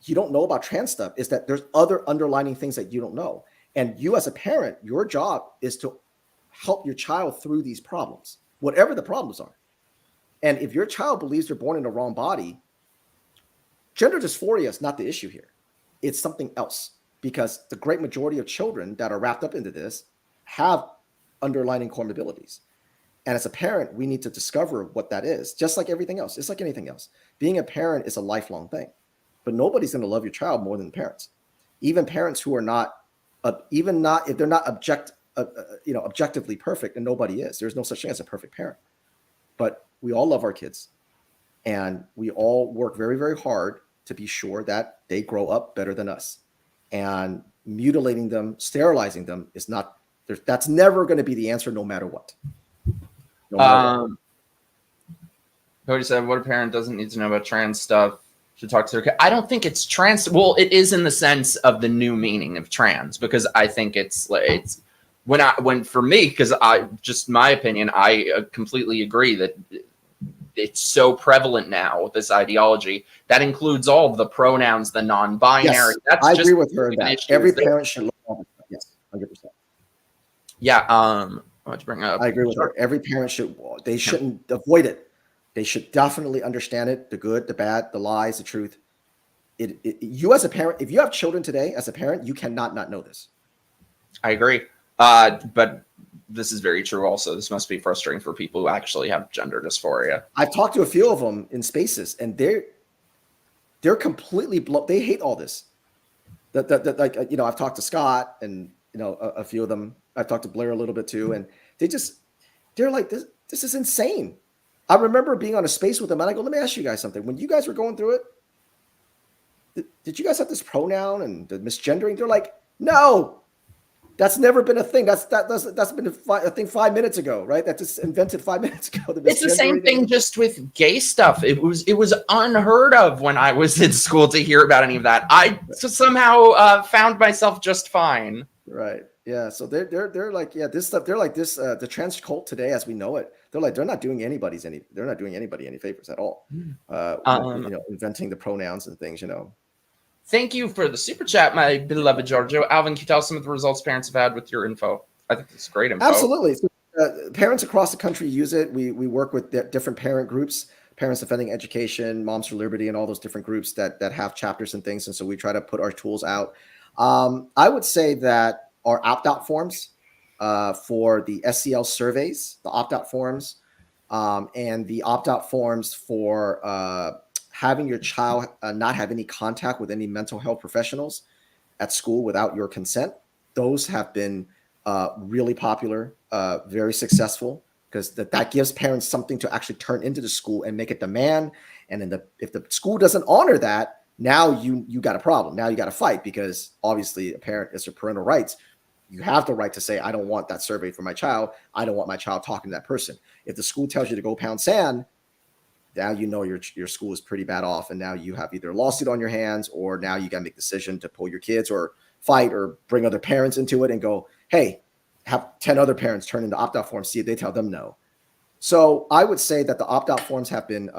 you don't know about trans stuff. It's that there's other underlying things that you don't know. And you as a parent, your job is to help your child through these problems, whatever the problems are. And if your child believes they're born in the wrong body, gender dysphoria is not the issue here. It's something else, because the great majority of children that are wrapped up into this have underlying comorbidities. And as a parent, we need to discover what that is, just like everything else. It's like anything else. Being a parent is a lifelong thing, but nobody's going to love your child more than parents. Even parents who are not, if they're not objectively perfect, and nobody is. There's no such thing as a perfect parent. But we all love our kids, and we all work very, very hard to be sure that they grow up better than us. And mutilating them, sterilizing them is not. That's never going to be the answer, no matter what. Cody said, "What a parent doesn't need to know about trans stuff should talk to their kid." I don't think it's trans. Well, it is in the sense of the new meaning of trans, because I think it's when for me, because my opinion, I completely agree that it's so prevalent now, this ideology that includes all of the pronouns, the non-binary. Yes, that's I just agree with her. That every parent should look at it. Yes, 100%. Yeah. What to bring up? I agree with her. Every parent shouldn't avoid it. They should definitely understand it, the good, the bad, the lies, the truth. You as a parent, if you have children today, as a parent, you cannot not know this. I agree. But this is very true also. This must be frustrating for people who actually have gender dysphoria. I've talked to a few of them in spaces, and they're completely they hate all this. I've talked to Scott and a few of them. I've talked to Blair a little bit too, and they're like, this is insane. I remember being on a space with them, and I go, let me ask you guys something. When you guys were going through it, did you guys have this pronoun and the misgendering? They're like, no. That's never been a thing. That's been a thing 5 minutes ago, right? That just invented 5 minutes ago. It's the same thing just with gay stuff. It was unheard of when I was in school to hear about any of that. I somehow found myself just fine. Right. Yeah. So they're like, yeah, this stuff. They're like this. The trans cult today, as we know it, they're not doing anybody any favors at all. Inventing the pronouns and things. Thank you for the super chat, my beloved Giorgio. Alvin, can you tell us some of the results parents have had with your info? I think it's great info. Absolutely. So, parents across the country use it. We work with different parent groups, Parents Defending Education, Moms for Liberty, and all those different groups that have chapters and things. And so we try to put our tools out. I would say that our opt-out forms for the SEL surveys, the opt-out forms, and the opt-out forms for having your child not have any contact with any mental health professionals at school without your consent. Those have been really popular, very successful. because that gives parents something to actually turn into the school and make a demand. And then if the school doesn't honor that, now you got a problem. Now you got to fight, because obviously a parent is their parental rights. You have the right to say, I don't want that survey for my child. I don't want my child talking to that person. If the school tells you to go pound sand, now you know your school is pretty bad off, and now you have either a lawsuit on your hands, or now you got to make a decision to pull your kids or fight or bring other parents into it and go, hey, have 10 other parents turn into opt-out forms, see if they tell them no. So I would say that the opt-out forms have been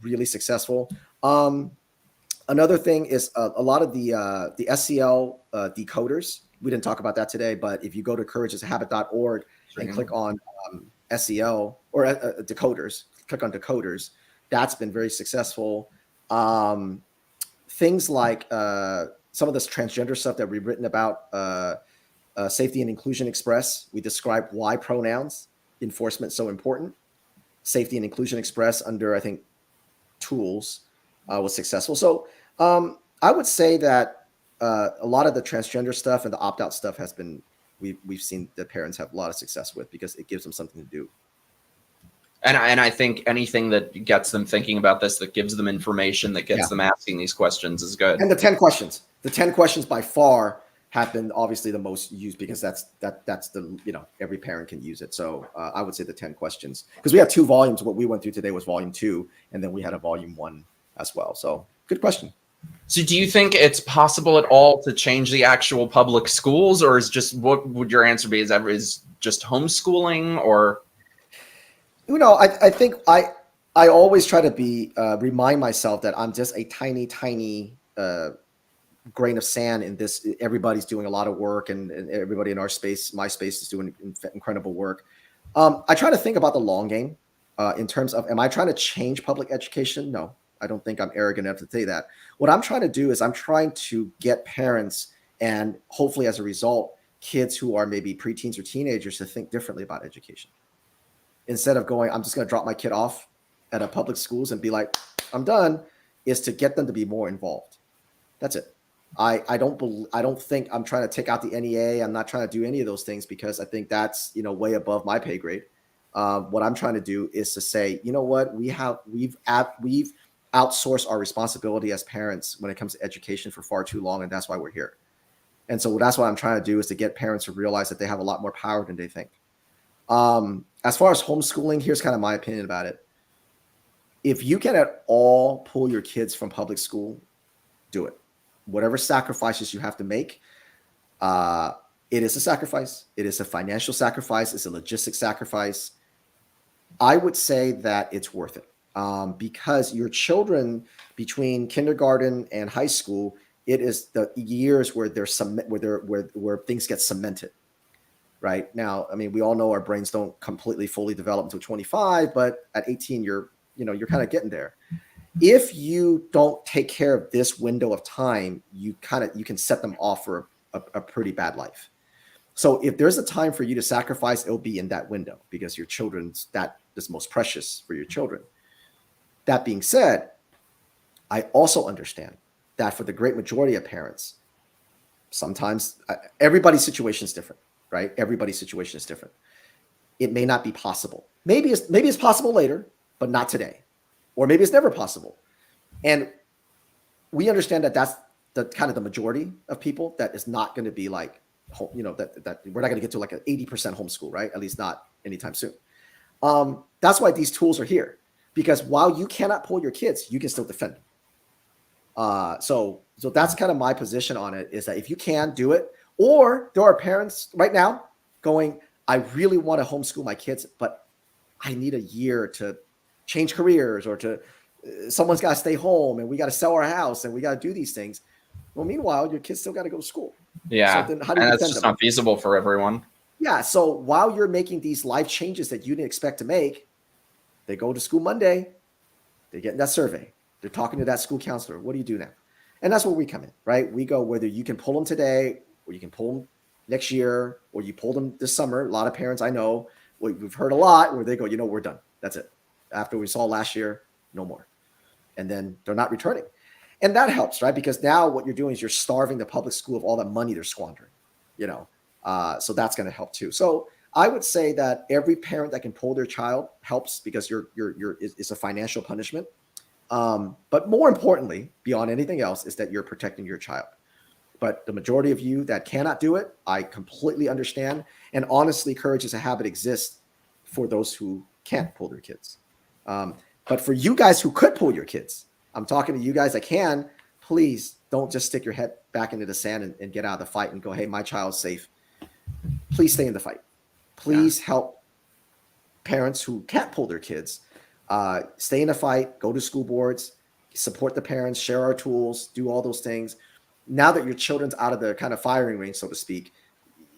really successful. Another thing is a lot of the SEL decoders. We didn't talk about that today, but if you go to courageasahabit.org and click on SEL or decoders, click on decoders, that's been very successful. Things like some of this transgender stuff that we've written about, Safety and Inclusion Express, we describe why pronouns enforcement is so important. Safety and Inclusion Express under, I think, tools was successful. So I would say that a lot of the transgender stuff and the opt-out stuff has been, we've seen the parents have a lot of success with, because it gives them something to do. And I think anything that gets them thinking about this, that gives them information, that gets them asking these questions is good. And the 10 questions by far have been obviously the most used, because that's the, every parent can use it. So I would say the 10 questions, because we have 2 volumes. What we went through today was volume 2, and then we had a volume 1 as well. So good question. So do you think it's possible at all to change the actual public schools, or is just, what would your answer be? Is just homeschooling, or? I think I always try to be remind myself that I'm just a tiny grain of sand in this. Everybody's doing a lot of work, and everybody in our space, my space, is doing incredible work. I try to think about the long game in terms of, am I trying to change public education? No, I don't think I'm arrogant enough to say that. What I'm trying to do is I'm trying to get parents, and hopefully as a result, kids who are maybe preteens or teenagers, to think differently about education. Instead of going, I'm just going to drop my kid off at a public schools and be like, I'm done, is to get them to be more involved. That's it. I don't think I'm trying to take out the NEA. I'm not trying to do any of those things, because I think that's, way above my pay grade. What I'm trying to do is to say, you know what, we've outsourced our responsibility as parents when it comes to education for far too long, and that's why we're here. And so that's what I'm trying to do, is to get parents to realize that they have a lot more power than they think. As far as homeschooling, here's kind of my opinion about it. If you can at all pull your kids from public school, do it. Whatever sacrifices you have to make, it is a sacrifice. It is a financial sacrifice. It's a logistic sacrifice. I would say that it's worth it, because your children between kindergarten and high school, it is the years where where things get cemented. Right now, I mean, we all know our brains don't completely fully develop until 25, but at 18, you're kind of getting there. If you don't take care of this window of time, you can set them off for a pretty bad life. So if there's a time for you to sacrifice, it'll be in that window, because your children's that is most precious for your children. That being said, I also understand that for the great majority of parents, sometimes everybody's situation is different. Right? Everybody's situation is different. It may not be possible. Maybe it's possible later, but not today. Or maybe it's never possible. And we understand that that's the kind of the majority of people, that is not going to be like, that we're not going to get to like an 80% homeschool, right? At least not anytime soon. That's why these tools are here, because while you cannot pull your kids, you can still defend them. So that's kind of my position on it, is that if you can do it. Or there are parents right now going, I really want to homeschool my kids, but I need a year to change careers, or someone's got to stay home, and we got to sell our house, and we got to do these things. Well, meanwhile, your kids still got to go to school. Yeah. So then how do you and that's defend just them? not feasible for everyone. Yeah. So while you're making these life changes that you didn't expect to make, they go to school Monday, they're getting that survey, they're talking to that school counselor. What do you do now? And that's where we come in, right? We go, whether you can pull them today, or you can pull them next year, or you pull them this summer. A lot of parents I know, we've heard a lot where they go, we're done. That's it. After we saw last year, no more. And then they're not returning. And that helps, right? Because now what you're doing is you're starving the public school of all that money they're squandering, So that's going to help too. So I would say that every parent that can pull their child helps, because it's a financial punishment. But more importantly, beyond anything else, is that you're protecting your child. But the majority of you that cannot do it, I completely understand. And honestly, Courage is a Habit exists for those who can't pull their kids. But for you guys who could pull your kids, I'm talking to you guys that can, please don't just stick your head back into the sand and get out of the fight and go, hey, my child's safe. Please stay in the fight. Please help parents who can't pull their kids. Stay in the fight, go to school boards, support the parents, share our tools, do all those things. Now that your children's out of the kind of firing range, so to speak,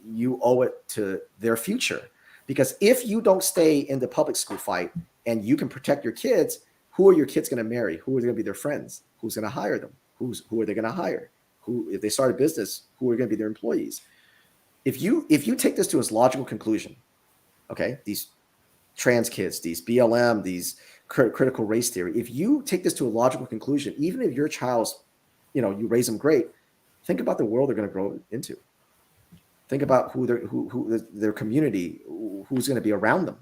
you owe it to their future. Because if you don't stay in the public school fight and you can protect your kids, who are your kids going to marry? Who are going to be their friends? Who's going to hire them? Who are they going to hire? Who, if they start a business, who are going to be their employees? If you take this to its logical conclusion, okay, these trans kids, these BLM, these critical race theory, if you take this to a logical conclusion, even if your child's, you raise them great, think about the world they're going to grow into. Think about who their community, who's going to be around them,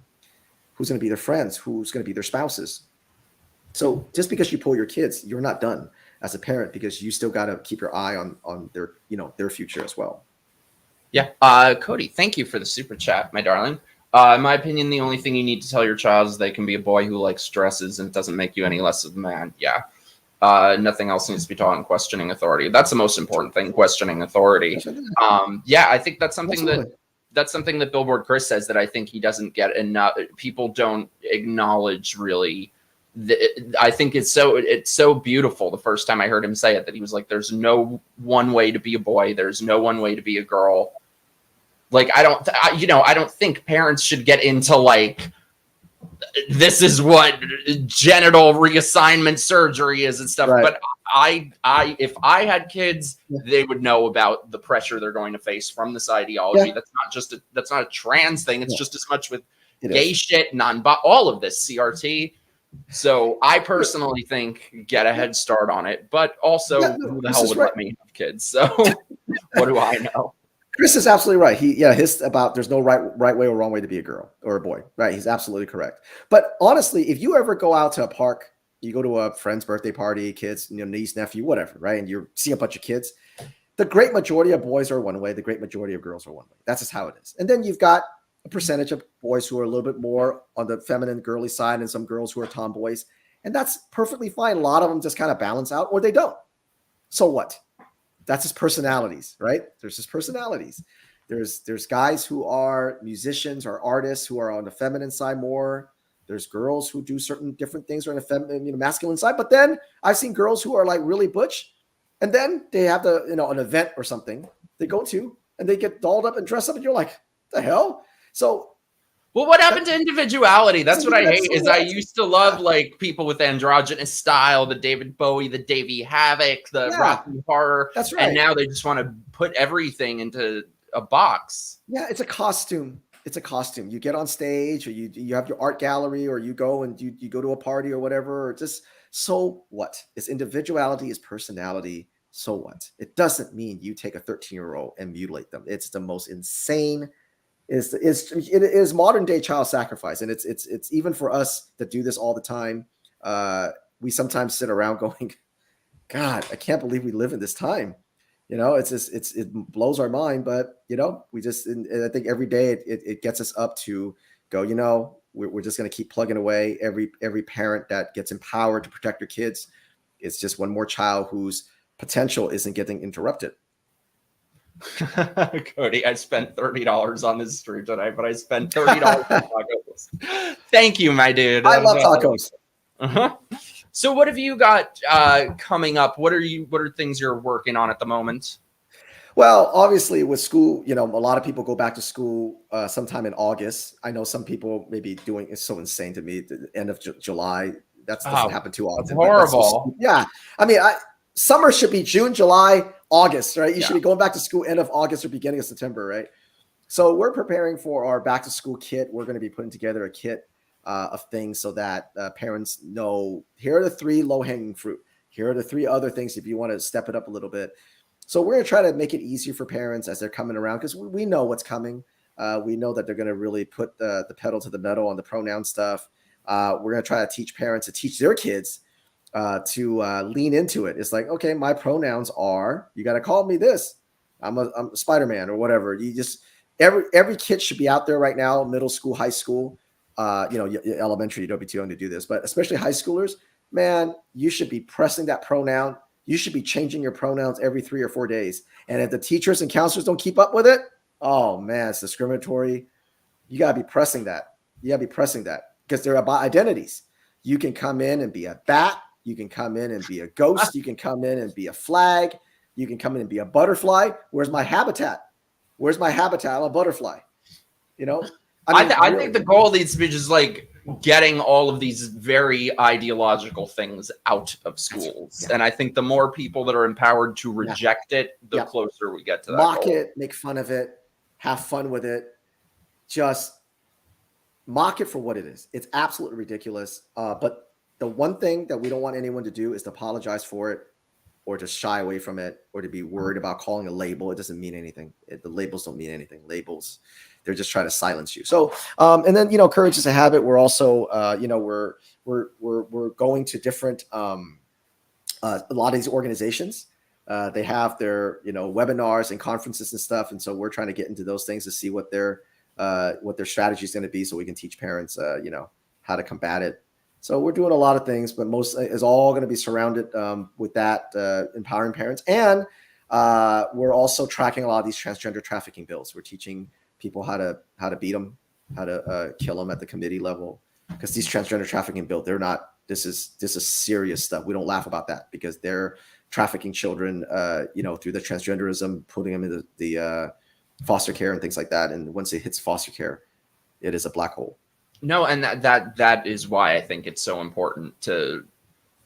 who's going to be their friends, who's going to be their spouses. So just because you pull your kids, you're not done as a parent, because you still got to keep your eye on their, their future as well. Yeah. Cody, thank you for the super chat, my darling. In my opinion, the only thing you need to tell your child is they can be a boy who likes dresses and it doesn't make you any less of a man. Yeah. Nothing else needs to be taught in questioning authority. That's the most important thing, questioning authority. Yeah, I think that's something that Billboard Chris says that I think he doesn't get enough. People don't acknowledge really. I think it's so beautiful. The first time I heard him say it, that he was like, "There's no one way to be a boy. There's no one way to be a girl." Like I don't think parents should get into like, this is what genital reassignment surgery is and stuff. Right. But if I had kids, they would know about the pressure they're going to face from this ideology. Yeah. That's not a trans thing. It's just as much with gay shit, all of this CRT. So I personally think get a head start on it, but also who the hell would let me have kids? So what do I know? Chris is absolutely right. His about there's no right way or wrong way to be a girl or a boy, right? He's absolutely correct. But honestly, if you ever go out to a park, you go to a friend's birthday party, kids, niece, nephew, whatever, right? And you see a bunch of kids, the great majority of boys are one way, the great majority of girls are one way. That's just how it is. And then you've got a percentage of boys who are a little bit more on the feminine, girly side, and some girls who are tomboys. And that's perfectly fine. A lot of them just kind of balance out, or they don't. So what? That's just personalities, right? There's just personalities. There's guys who are musicians or artists who are on the feminine side more. There's girls who do certain different things on the feminine, masculine side. But then I've seen girls who are like really butch, and then they have an event or something they go to, and they get dolled up and dressed up, and you're like, the hell? So. Well, what happened to individuality? That's what I hate. Is I used to love like people with androgynous style, the David Bowie, the Davey Havoc, the Rocky Horror. That's right. And now they just want to put everything into a box. Yeah, it's a costume. It's a costume. You get on stage, or you have your art gallery, or you go and you go to a party or whatever. Or just so what? It's individuality, is personality. So what? It doesn't mean you take a 13-year-old and mutilate them. It's the most insane. It is modern day child sacrifice, and it's even for us that do this all the time. We sometimes sit around going, God, I can't believe we live in this time. It blows our mind, but we just, and I think every day it gets us up to go, we're just going to keep plugging away. Every parent that gets empowered to protect their kids, it's just one more child whose potential isn't getting interrupted. Cody, I spent $30 on this stream tonight, but I spent $30 on tacos. Thank you, my dude. I love tacos. So what have you got coming up? What are things you're working on at the moment? Well, obviously with school, a lot of people go back to school sometime in August. I know some people may be doing, it's so insane to me, the end of July. That doesn't happen too often. It's horrible. Yeah. I mean, summer should be June, July, August, right? You should be going back to school end of August or beginning of September, right? So we're preparing for our back to school kit. We're going to be putting together a kit of things so that parents know, here are the 3 low-hanging fruit. Here are the 3 other things if you want to step it up a little bit. So we're going to try to make it easier for parents as they're coming around, because we know what's coming. We know that they're going to really put the pedal to the metal on the pronoun stuff. We're going to try to teach parents to teach their kids to lean into it. It's like, okay, my pronouns are, you got to call me this. I'm a Spider-Man or whatever. You just, every kid should be out there right now, middle school, high school, elementary, you don't be too young to do this, but especially high schoolers, man, you should be pressing that pronoun. You should be changing your pronouns every 3 or 4 days. And if the teachers and counselors don't keep up with it, oh man, it's discriminatory. You got to be pressing that. You got to be pressing that because they're about identities. You can come in and be a bat. You can come in and be a ghost. You can come in and be a flag. You can come in and be a butterfly. Where's my habitat? Where's my habitat? I'm a butterfly. You know, I think the goal needs to be just like getting all of these very ideological things out of schools. Yeah. And I think the more people that are empowered to reject it, the closer we get to that. Mock it, make fun of it, have fun with it. Just mock it for what it is. It's absolutely ridiculous. But the one thing that we don't want anyone to do is to apologize for it or to shy away from it or to be worried about calling a label. It doesn't mean anything. The labels don't mean anything. Labels, they're just trying to silence you. So, and then, courage is a habit. We're also, we're going to different, a lot of these organizations, they have their, webinars and conferences and stuff. And so we're trying to get into those things to see what their strategy is going to be. So we can teach parents, how to combat it. So we're doing a lot of things, but most is all going to be surrounded with that, empowering parents. And we're also tracking a lot of these transgender trafficking bills. We're teaching people how to beat them, how to kill them at the committee level, because these transgender trafficking bills, they're not. This is serious stuff. We don't laugh about that because they're trafficking children, through the transgenderism, putting them in the foster care and things like that. And once it hits foster care, it is a black hole. No, and that is why I think it's so important to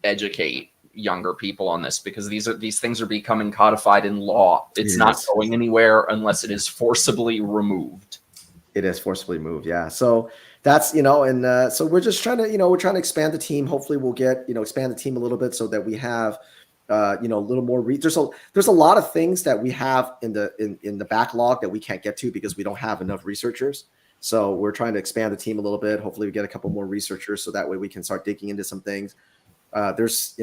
educate younger people on this, because these things are becoming codified in law. It's not going anywhere unless it is forcibly removed. It is forcibly moved, yeah. So that's so we're just trying to we're trying to expand the team. Hopefully, we'll get expand the team a little bit so that we have a little more there's a lot of things that we have in the backlog that we can't get to because we don't have enough researchers. So we're trying to expand the team a little bit. Hopefully we get a couple more researchers so that way we can start digging into some things. There's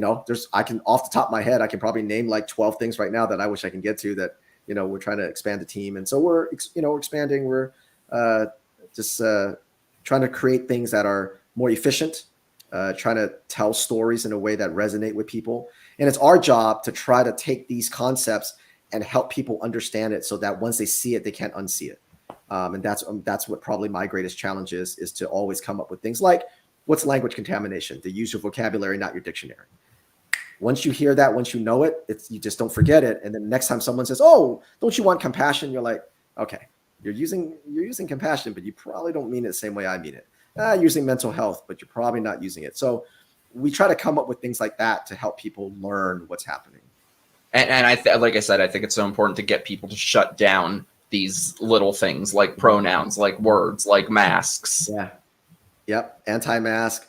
I can, off the top of my head, I can probably name like 12 things right now that I wish I can get to that, we're trying to expand the team. And so we're expanding. We're just trying to create things that are more efficient, trying to tell stories in a way that resonate with people. And it's our job to try to take these concepts and help people understand it so that once they see it, they can't unsee it. And that's what probably my greatest challenge is to always come up with things like, what's language contamination? To use your vocabulary, not your dictionary. Once you hear that, once you know it, you just don't forget it. And then next time someone says, "Oh, don't you want compassion?" You're like, "Okay, you're using compassion, but you probably don't mean it the same way I mean it. Using mental health, but you're probably not using it." So we try to come up with things like that to help people learn what's happening. And like I said, I think it's so important to get people to shut down these little things like pronouns, like words, like masks. Yeah. Yep. Anti-mask,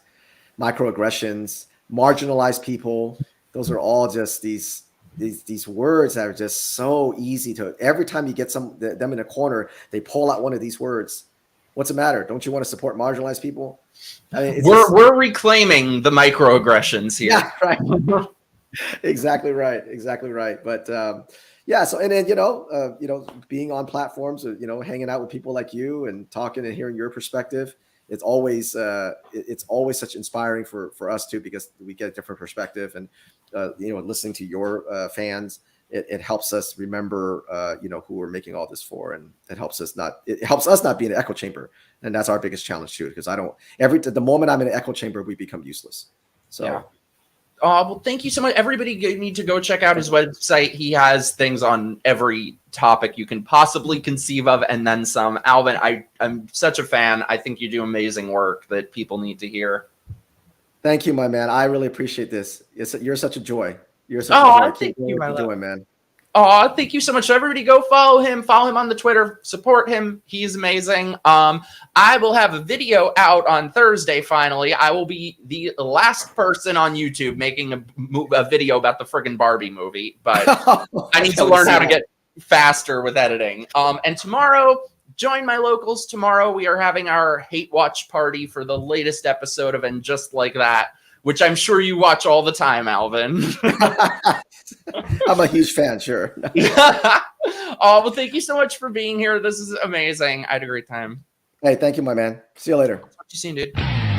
microaggressions, marginalized people. Those are all just these words that are just so easy to, every time you get them in a corner, they pull out one of these words. What's the matter? Don't you want to support marginalized people? I mean, we're reclaiming the microaggressions here. Yeah, right. Exactly right. But so, and then, being on platforms, hanging out with people like you and talking and hearing your perspective, it's always such inspiring for us too, because we get a different perspective, and listening to your fans, it helps us remember who we're making all this for, and it helps us not be in an echo chamber, and that's our biggest challenge too, because the moment I'm in an echo chamber, we become useless. So. Yeah. Well, thank you so much. Everybody need to go check out his website. He has things on every topic you can possibly conceive of, and then some. Alvin, I'm such a fan. I think you do amazing work that people need to hear. Thank you, my man. I really appreciate this. You're such a joy. You're such a joy. Thank you, my love. Man. Oh, thank you so much. So everybody go follow him on the Twitter, support him. He's amazing. I will have a video out on Thursday. Finally, I will be the last person on YouTube making a video about the friggin' Barbie movie, but I need to learn how to get faster with editing. And tomorrow, join my locals tomorrow. We are having our hate watch party for the latest episode of And Just Like That, which I'm sure you watch all the time, Alvin. I'm a huge fan, sure. Oh, well, thank you so much for being here. This is amazing. I had a great time. Hey, thank you, my man. See you later. Talk to you soon, dude.